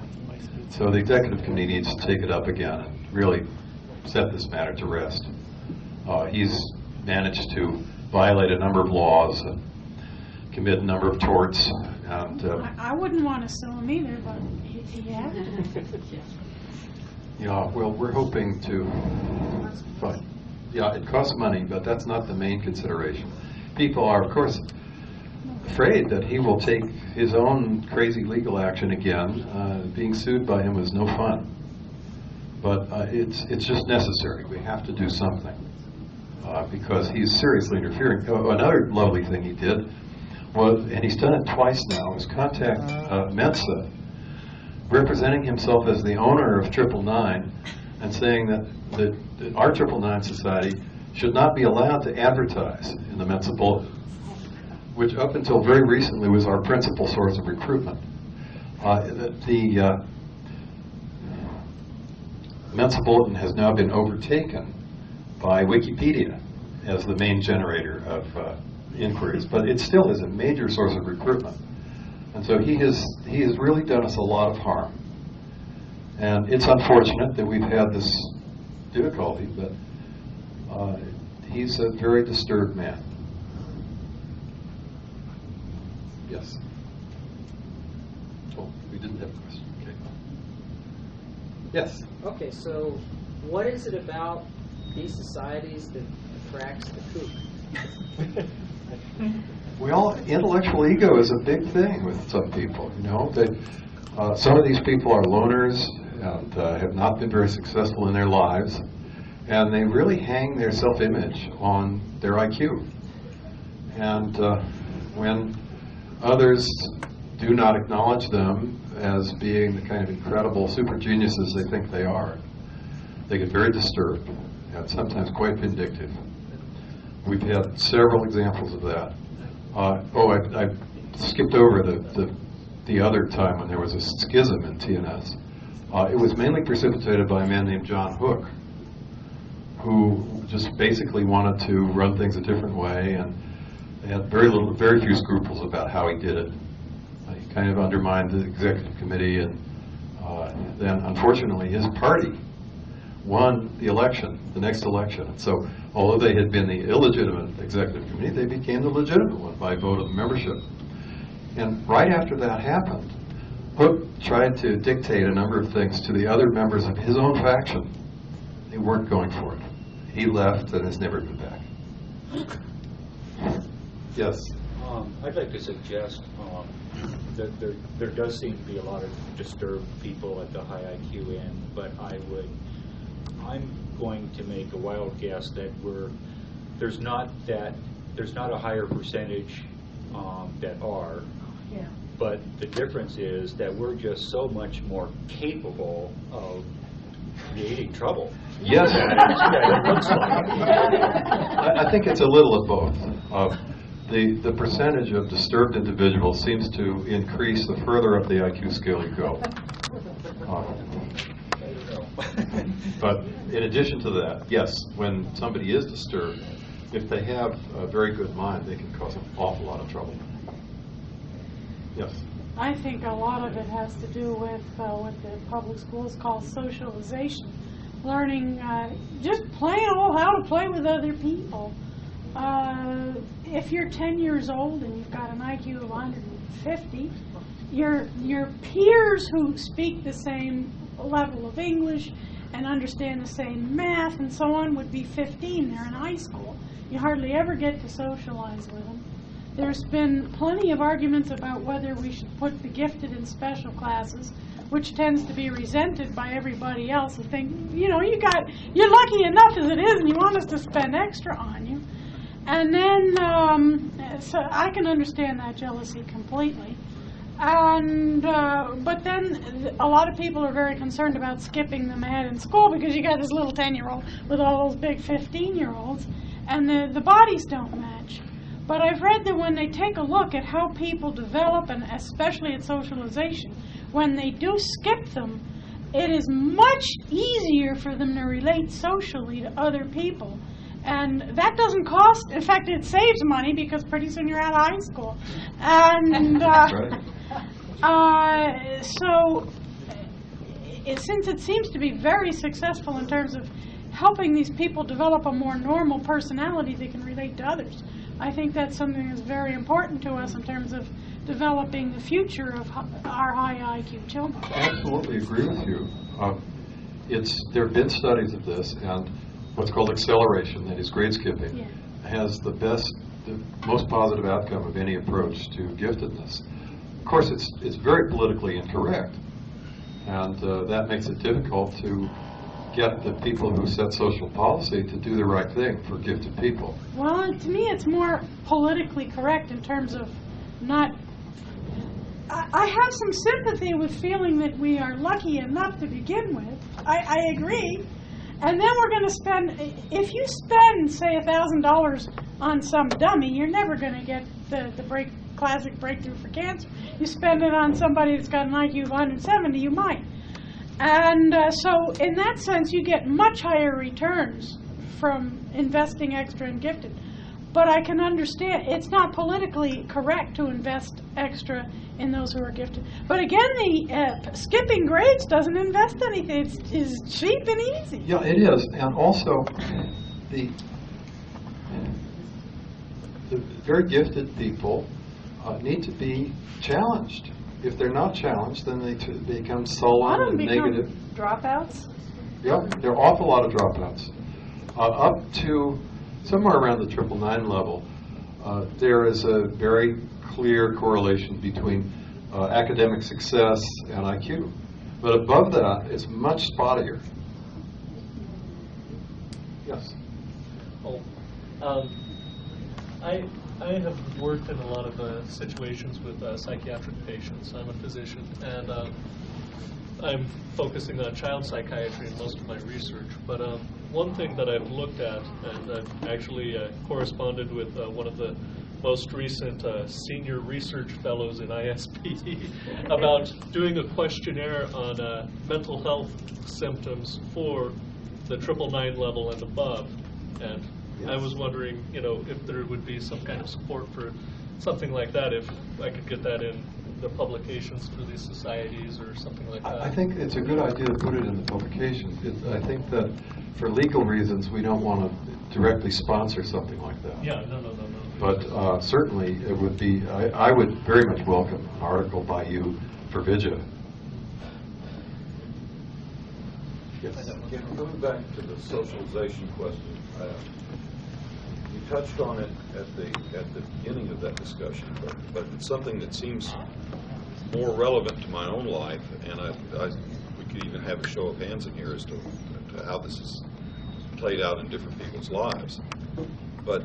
So the executive committee needs to take it up again and really set this matter to rest. He's managed to violate a number of laws and commit a number of torts. And I wouldn't want to sue him either, but yeah. Yeah, well, we're hoping to. Fine. Yeah, it costs money, but that's not the main consideration. People are, of course, afraid that he will take his own crazy legal action again. Being sued by him was no fun, but it's just necessary. We have to do something because he's seriously interfering. Another lovely thing he did was, and he's done it twice now, was contact Mensa, representing himself as the owner of 999 and saying that our 999 Society should not be allowed to advertise in the Mensa Bulletin, which up until very recently was our principal source of recruitment. The Mensa Bulletin has now been overtaken by Wikipedia as the main generator of inquiries, but it still is a major source of recruitment. And so he has really done us a lot of harm. And it's unfortunate that we've had this difficulty, but he's a very disturbed man. Yes. Oh, we didn't have a question. Okay. Yes. Okay, so what is it about these societies that attracts the kook? Well, intellectual ego is a big thing with some people. You know, some of these people are loners and have not been very successful in their lives, and they really hang their self-image on their IQ. And when others do not acknowledge them as being the kind of incredible super geniuses they think they are, they get very disturbed and sometimes quite vindictive. We've had several examples of that. I skipped over the other time when there was a schism in TNS. It was mainly precipitated by a man named John Hook, who just basically wanted to run things a different way and had very few scruples about how he did it. He kind of undermined the executive committee, and then unfortunately his party won the next election. And so although they had been the illegitimate executive committee, they became the legitimate one by vote of membership. And right after that happened, Hook tried to dictate a number of things to the other members of his own faction. They weren't going for it. He left and has never been back. Yes? I'd like to suggest that there does seem to be a lot of disturbed people at the high IQ end, but I'm going to make a wild guess that there's not a higher percentage that are, but the difference is that we're just so much more capable of creating trouble. Yes. It looks like. I think it's a little of both. The percentage of disturbed individuals seems to increase the further up the IQ scale you go. But in addition to that, yes, when somebody is disturbed, if they have a very good mind, they can cause an awful lot of trouble. Yes. I think a lot of it has to do with what the public schools call socialization, learning just plain old how to play with other people. If you're 10 years old and you've got an IQ of 150, your peers who speak the same level of English and understand the same math and so on would be 15. They're in high school. You hardly ever get to socialize with them. There's been plenty of arguments about whether we should put the gifted in special classes, which tends to be resented by everybody else and think, you know, you're lucky enough as it is and you want us to spend extra on you. And then, so I can understand that jealousy completely. And, but then a lot of people are very concerned about skipping them ahead in school because you got this little 10-year-old with all those big 15-year-olds and the bodies don't match. But I've read that when they take a look at how people develop, and especially at socialization, when they do skip them, it is much easier for them to relate socially to other people. And that doesn't cost, in fact, it saves money because pretty soon you're out of high school. And so, since it seems to be very successful in terms of helping these people develop a more normal personality that can relate to others, I think that's something that's very important to us in terms of developing the future of our high IQ children. I absolutely agree with you. There have been studies of this, and what's called acceleration, that is grade skipping, has the most positive outcome of any approach to giftedness. Of course, it's very politically incorrect, and that makes it difficult to get the people who set social policy to do the right thing for gifted people. Well, to me, it's more politically correct in terms of not. I have some sympathy with feeling that we are lucky enough to begin with. I agree. And then we're going to spend, if you spend, say, $1,000 on some dummy, you're never going to get the classic breakthrough for cancer. You spend it on somebody that's got an IQ of 170, you might. And so in that sense, you get much higher returns from investing extra in gifted. But I can understand, it's not politically correct to invest extra in those who are gifted. But again, the skipping grades doesn't invest anything. It's cheap and easy. Yeah, it is. And also, the very gifted people need to be challenged. If they're not challenged, then they become sullen and negative. Dropouts? Yep, there are an awful lot of dropouts. Up to somewhere around the 999 level, there is a very clear correlation between academic success and IQ. But above that, it's much spottier. Yes? I have worked in a lot of situations with psychiatric patients. I'm a physician, and I'm focusing on child psychiatry in most of my research. But one thing that I've looked at, and I've actually corresponded with one of the most recent senior research fellows in ISPE about doing a questionnaire on mental health symptoms for the 999 level and above. And I was wondering, if there would be some kind of support for something like that, if I could get that in the publications for these societies or something like that. I think it's a good idea to put it in the publications. I think that for legal reasons, we don't want to directly sponsor something like that. Yeah, no. But certainly, it would be. I would very much welcome an article by you for VIGA. Yes. Again, going back to the socialization question, you touched on it at the beginning of that discussion, but it's something that seems more relevant to my own life, and we could even have a show of hands in here as to how this is played out in different people's lives. But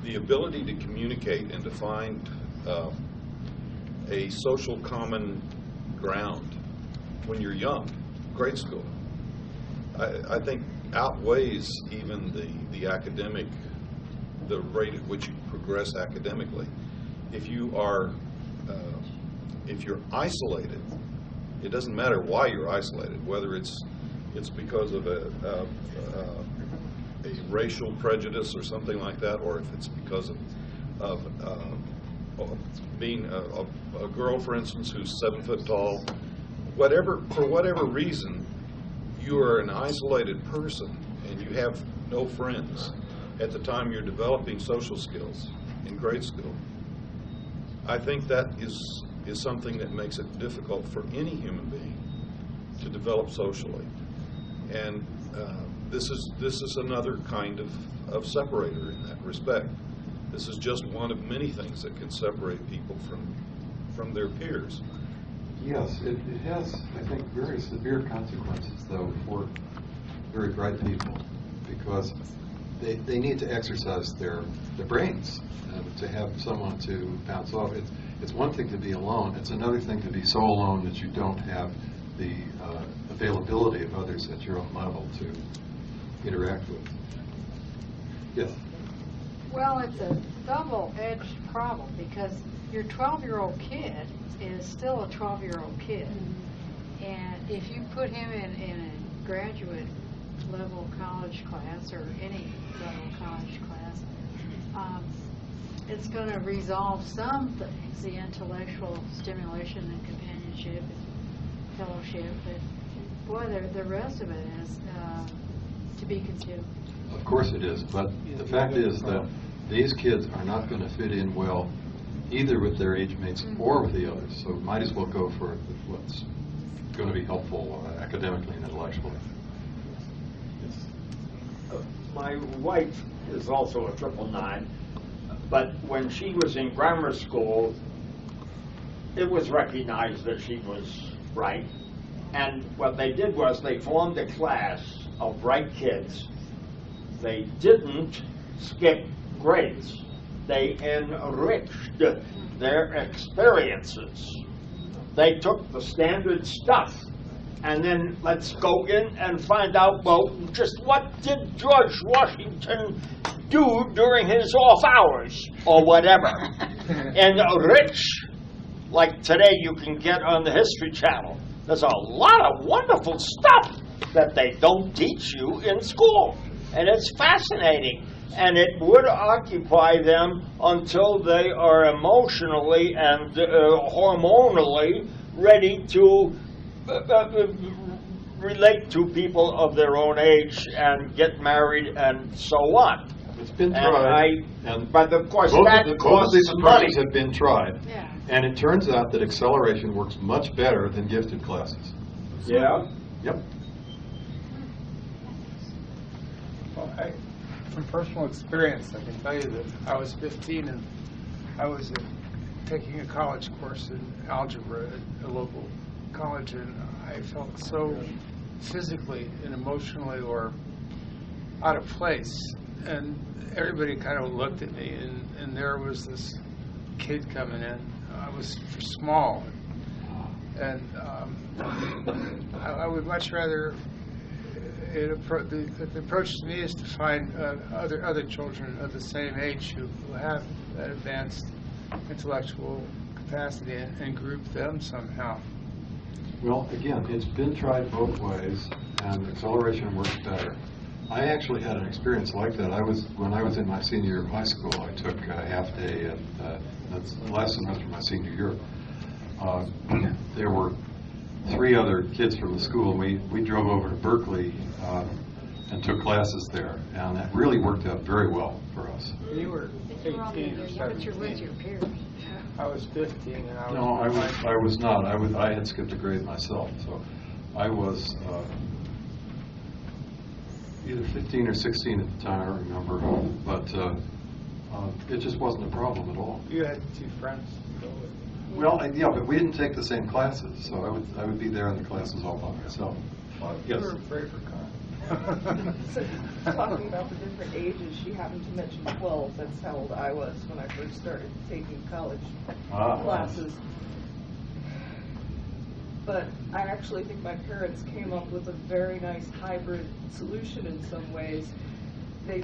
the ability to communicate and to find a social common ground when you're young, grade school, I think outweighs even the academic, the rate at which you progress academically. If you're isolated It doesn't matter why you're isolated, whether it's because of a racial prejudice or something like that, or if it's because of being a girl, for instance, who's 7 foot tall. For whatever reason, you are an isolated person and you have no friends at the time you're developing social skills in grade school. I think that is something that makes it difficult for any human being to develop socially. And this is another kind of separator in that respect. This is just one of many things that can separate people from their peers. Yes, it has, I think, very severe consequences, though, for very bright people, because they need to exercise their brains to have someone to bounce off. It's one thing to be alone. It's another thing to be so alone that you don't have the availability of others at your own level to interact with. Yes? Well, it's a double-edged problem, because your 12-year-old kid is still a 12-year-old kid. And if you put him in a graduate level college class or any level college class, it's going to resolve some things, the intellectual stimulation and companionship and fellowship, but boy, the rest of it is to be considered. Of course it is, but the fact is that these kids are not going to fit in well either with their age mates or with the others, so might as well go for what's going to be helpful academically and intellectually. My wife is also a 999, but when she was in grammar school, it was recognized that she was bright. And what they did was they formed a class of bright kids. They didn't skip grades. They enriched their experiences. They took the standard stuff, and then let's go in and find out, well, just what did George Washington do during his off hours, or whatever. Enrich, like today you can get on the History Channel. There's a lot of wonderful stuff that they don't teach you in school, and it's fascinating. And it would occupy them until they are emotionally and hormonally ready to relate to people of their own age and get married and so on. It's been tried, but of course both that of these costs money. approaches have been tried, and it turns out that acceleration works much better than gifted classes. Yeah? Yep. Well, from personal experience, I can tell you that I was 15 and I was taking a college course in algebra at a local college, and I felt so physically and emotionally or out of place, and everybody kind of looked at me, and there was this kid coming in. I was small, and I would much rather the approach to me is to find other children of the same age who have that advanced intellectual capacity and group them somehow. Well, again, it's been tried both ways, and acceleration works better. I actually had an experience like that. When I was in my senior year of high school, I took a half day at the last semester of my senior year. There were 3 other kids from the school, and we drove over to Berkeley and took classes there, and that really worked out very well for us. You were 18 or 17. But you're with your peers. I was 15, and I was... No, I was not. I had skipped a grade myself, so I was either 15 or 16 at the time, I don't remember, but it just wasn't a problem at all. You had 2 friends to go with. Well, yeah, but we didn't take the same classes, so I would be there in the classes all by myself. You were a braver guy. So, talking about the different ages, she happened to mention 12. That's how old I was when I first started taking college classes. But I actually think my parents came up with a very nice hybrid solution in some ways. They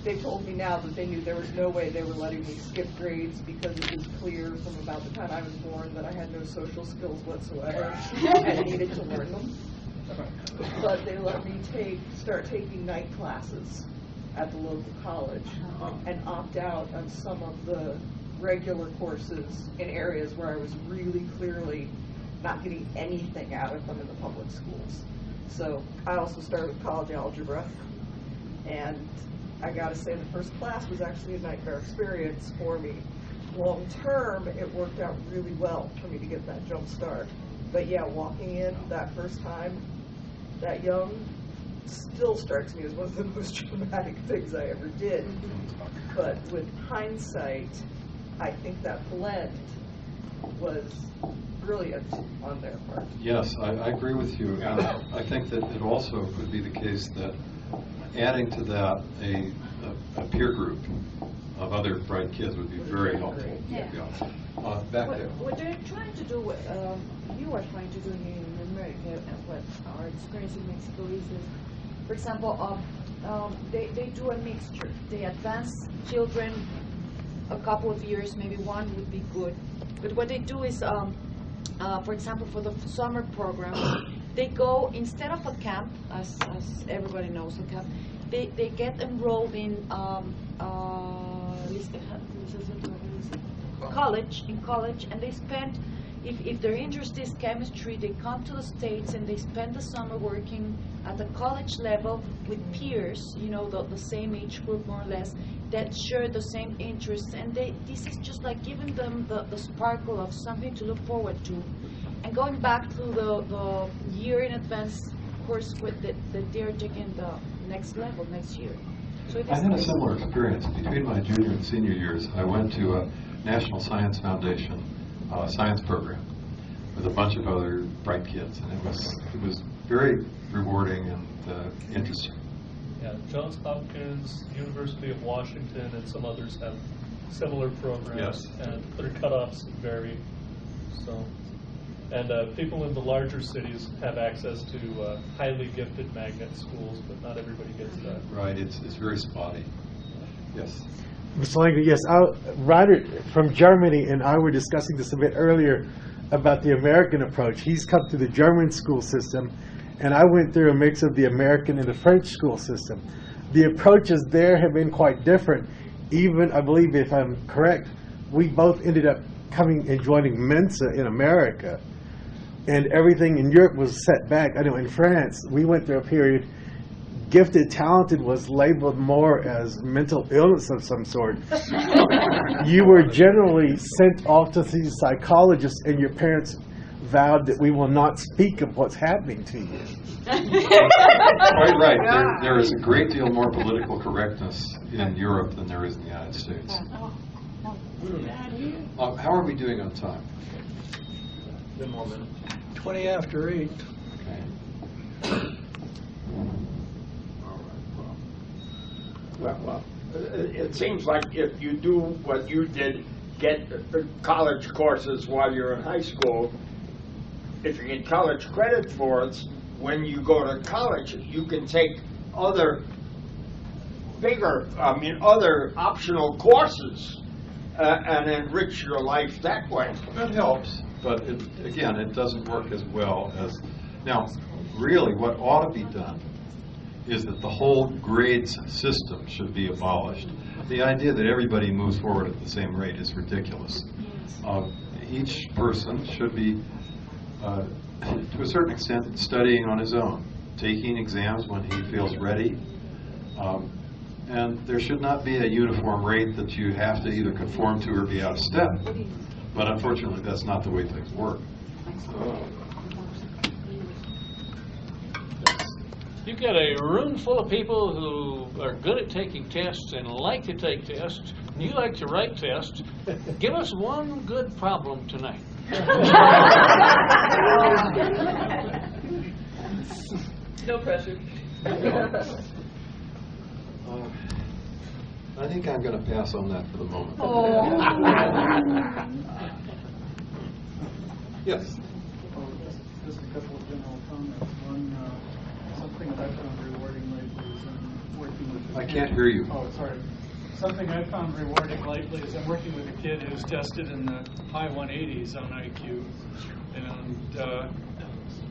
they told me now that they knew there was no way they were letting me skip grades because it was clear from about the time I was born that I had no social skills whatsoever and needed to learn them. But they let me start taking night classes at the local college and opt out on some of the regular courses in areas where I was really clearly not getting anything out of them in the public schools. So I also started with college algebra, and I gotta say the first class was actually a nightmare experience for me. Long term, it worked out really well for me to get that jump start. But yeah, walking in that first time, that young, still strikes me as one of the most traumatic things I ever did. But with hindsight, I think that blend was brilliant on their part. Yes, I agree with you. And I think that it also could be the case that adding to that a peer group of other bright kids would be very helpful. Yeah. Back there. What they're trying to do, you are trying to do in America, and what our experience in Mexico is for example, they do a mixture. They advance children a couple of years, maybe one would be good. But what they do is, for example, for the summer program, they go, instead of a camp, as everybody knows a camp, they get enrolled in college, and they spend, if their interest is chemistry, they come to the States and they spend the summer working at the college level with peers, you know, the same age group more or less, that share the same interests, and this is just like giving them the sparkle of something to look forward to. And going back to the year in advance course that they're taking the next level next year. So it is I had a similar experience. Between my junior and senior years, I went to a National Science Foundation science program with a bunch of other bright kids, and it was very rewarding and interesting. Yeah, Johns Hopkins, University of Washington, and some others have similar programs, and their cutoffs vary. So, and people in the larger cities have access to highly gifted magnet schools, but not everybody gets that. Right, it's very spotty. Yes. Mr. Langdon, yes, Ryder from Germany and I were discussing this a bit earlier about the American approach. He's come through the German school system, and I went through a mix of the American and the French school system. The approaches there have been quite different. Even, I believe, if I'm correct, we both ended up coming and joining Mensa in America, and everything in Europe was set back. I know in France, we went through a period, gifted, talented was labeled more as mental illness of some sort. You were generally sent off to see psychologists, and your parents vowed that we will not speak of what's happening to you. Quite right. There is a great deal more political correctness in Europe than there is in the United States. How are we doing on time? The moment. 20 after 8. Okay. Well, it seems like if you do what you did, get college courses while you're in high school, if you get college credit for it, when you go to college, you can take other other optional courses and enrich your life that way. That helps, but again, it doesn't work as well as... Now, really, what ought to be done is that the whole grades system should be abolished. The idea that everybody moves forward at the same rate is ridiculous. Each person should be, to a certain extent, studying on his own, taking exams when he feels ready, and there should not be a uniform rate that you have to either conform to or be out of step. But unfortunately, that's not the way things work. You've got a room full of people who are good at taking tests and like to take tests. You like to write tests. Give us one good problem tonight. No pressure. I think I'm going to pass on that for the moment. Yes. Just a couple of general comments. One, something that I found rewarding lately is I'm working with I can't hear you. Oh, sorry. Something I found rewarding lately is I'm working with a kid who's tested in the high 180s on IQ, and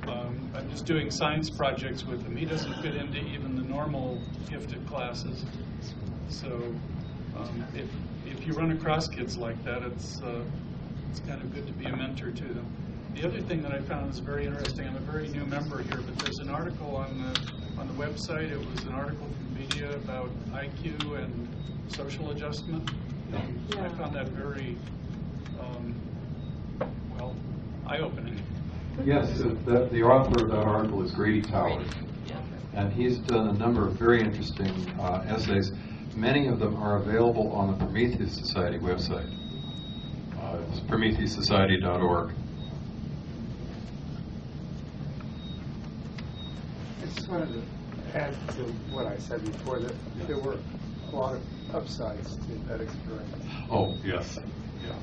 I'm just doing science projects with him. He doesn't fit into even the normal gifted classes. So if you run across kids like that, it's kind of good to be a mentor to them. The other thing that I found is very interesting. I'm a very new member here, but there's an article on the website. It was an article from media about IQ and social adjustment. I found that very eye-opening. Yes, the author of that article is Grady Towers, and he's done a number of very interesting essays. Many of them are available on the Prometheus Society website. It's prometheussociety.org. I just wanted to add to what I said before, that there were a lot of upsides to that experience. Oh, yes. Yeah.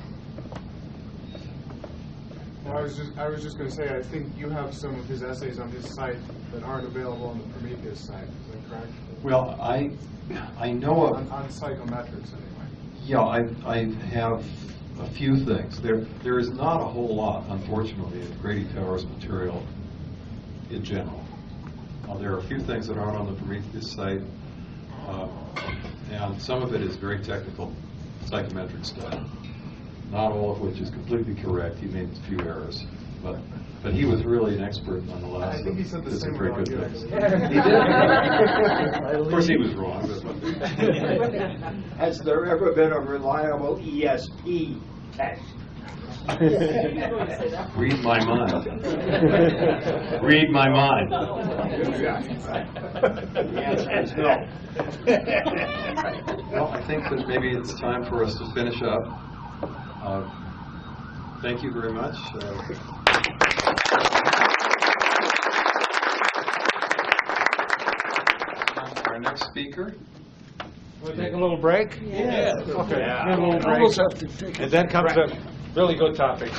Well, I was just going to say, I think you have some of his essays on his site that aren't available on the Prometheus site. Is that correct? Well, I know of... On psychometrics, anyway. Yeah, I have a few things. There is not a whole lot, unfortunately, of Grady Towers material in general. There are a few things that aren't on the Prometheus site, and some of it is very technical psychometric stuff, not all of which is completely correct. He made a few errors, but he was really an expert nonetheless. I think he said the same very about good you. things. He did. Of course, he was wrong. Has there ever been a reliable ESP test? Read my mind. Read my mind. The answer is no. Well, I think that maybe it's time for us to finish up. Thank you very much. Our next speaker. We'll take a little break? Yeah. Okay. Yeah. A little break. And then comes a really good topic.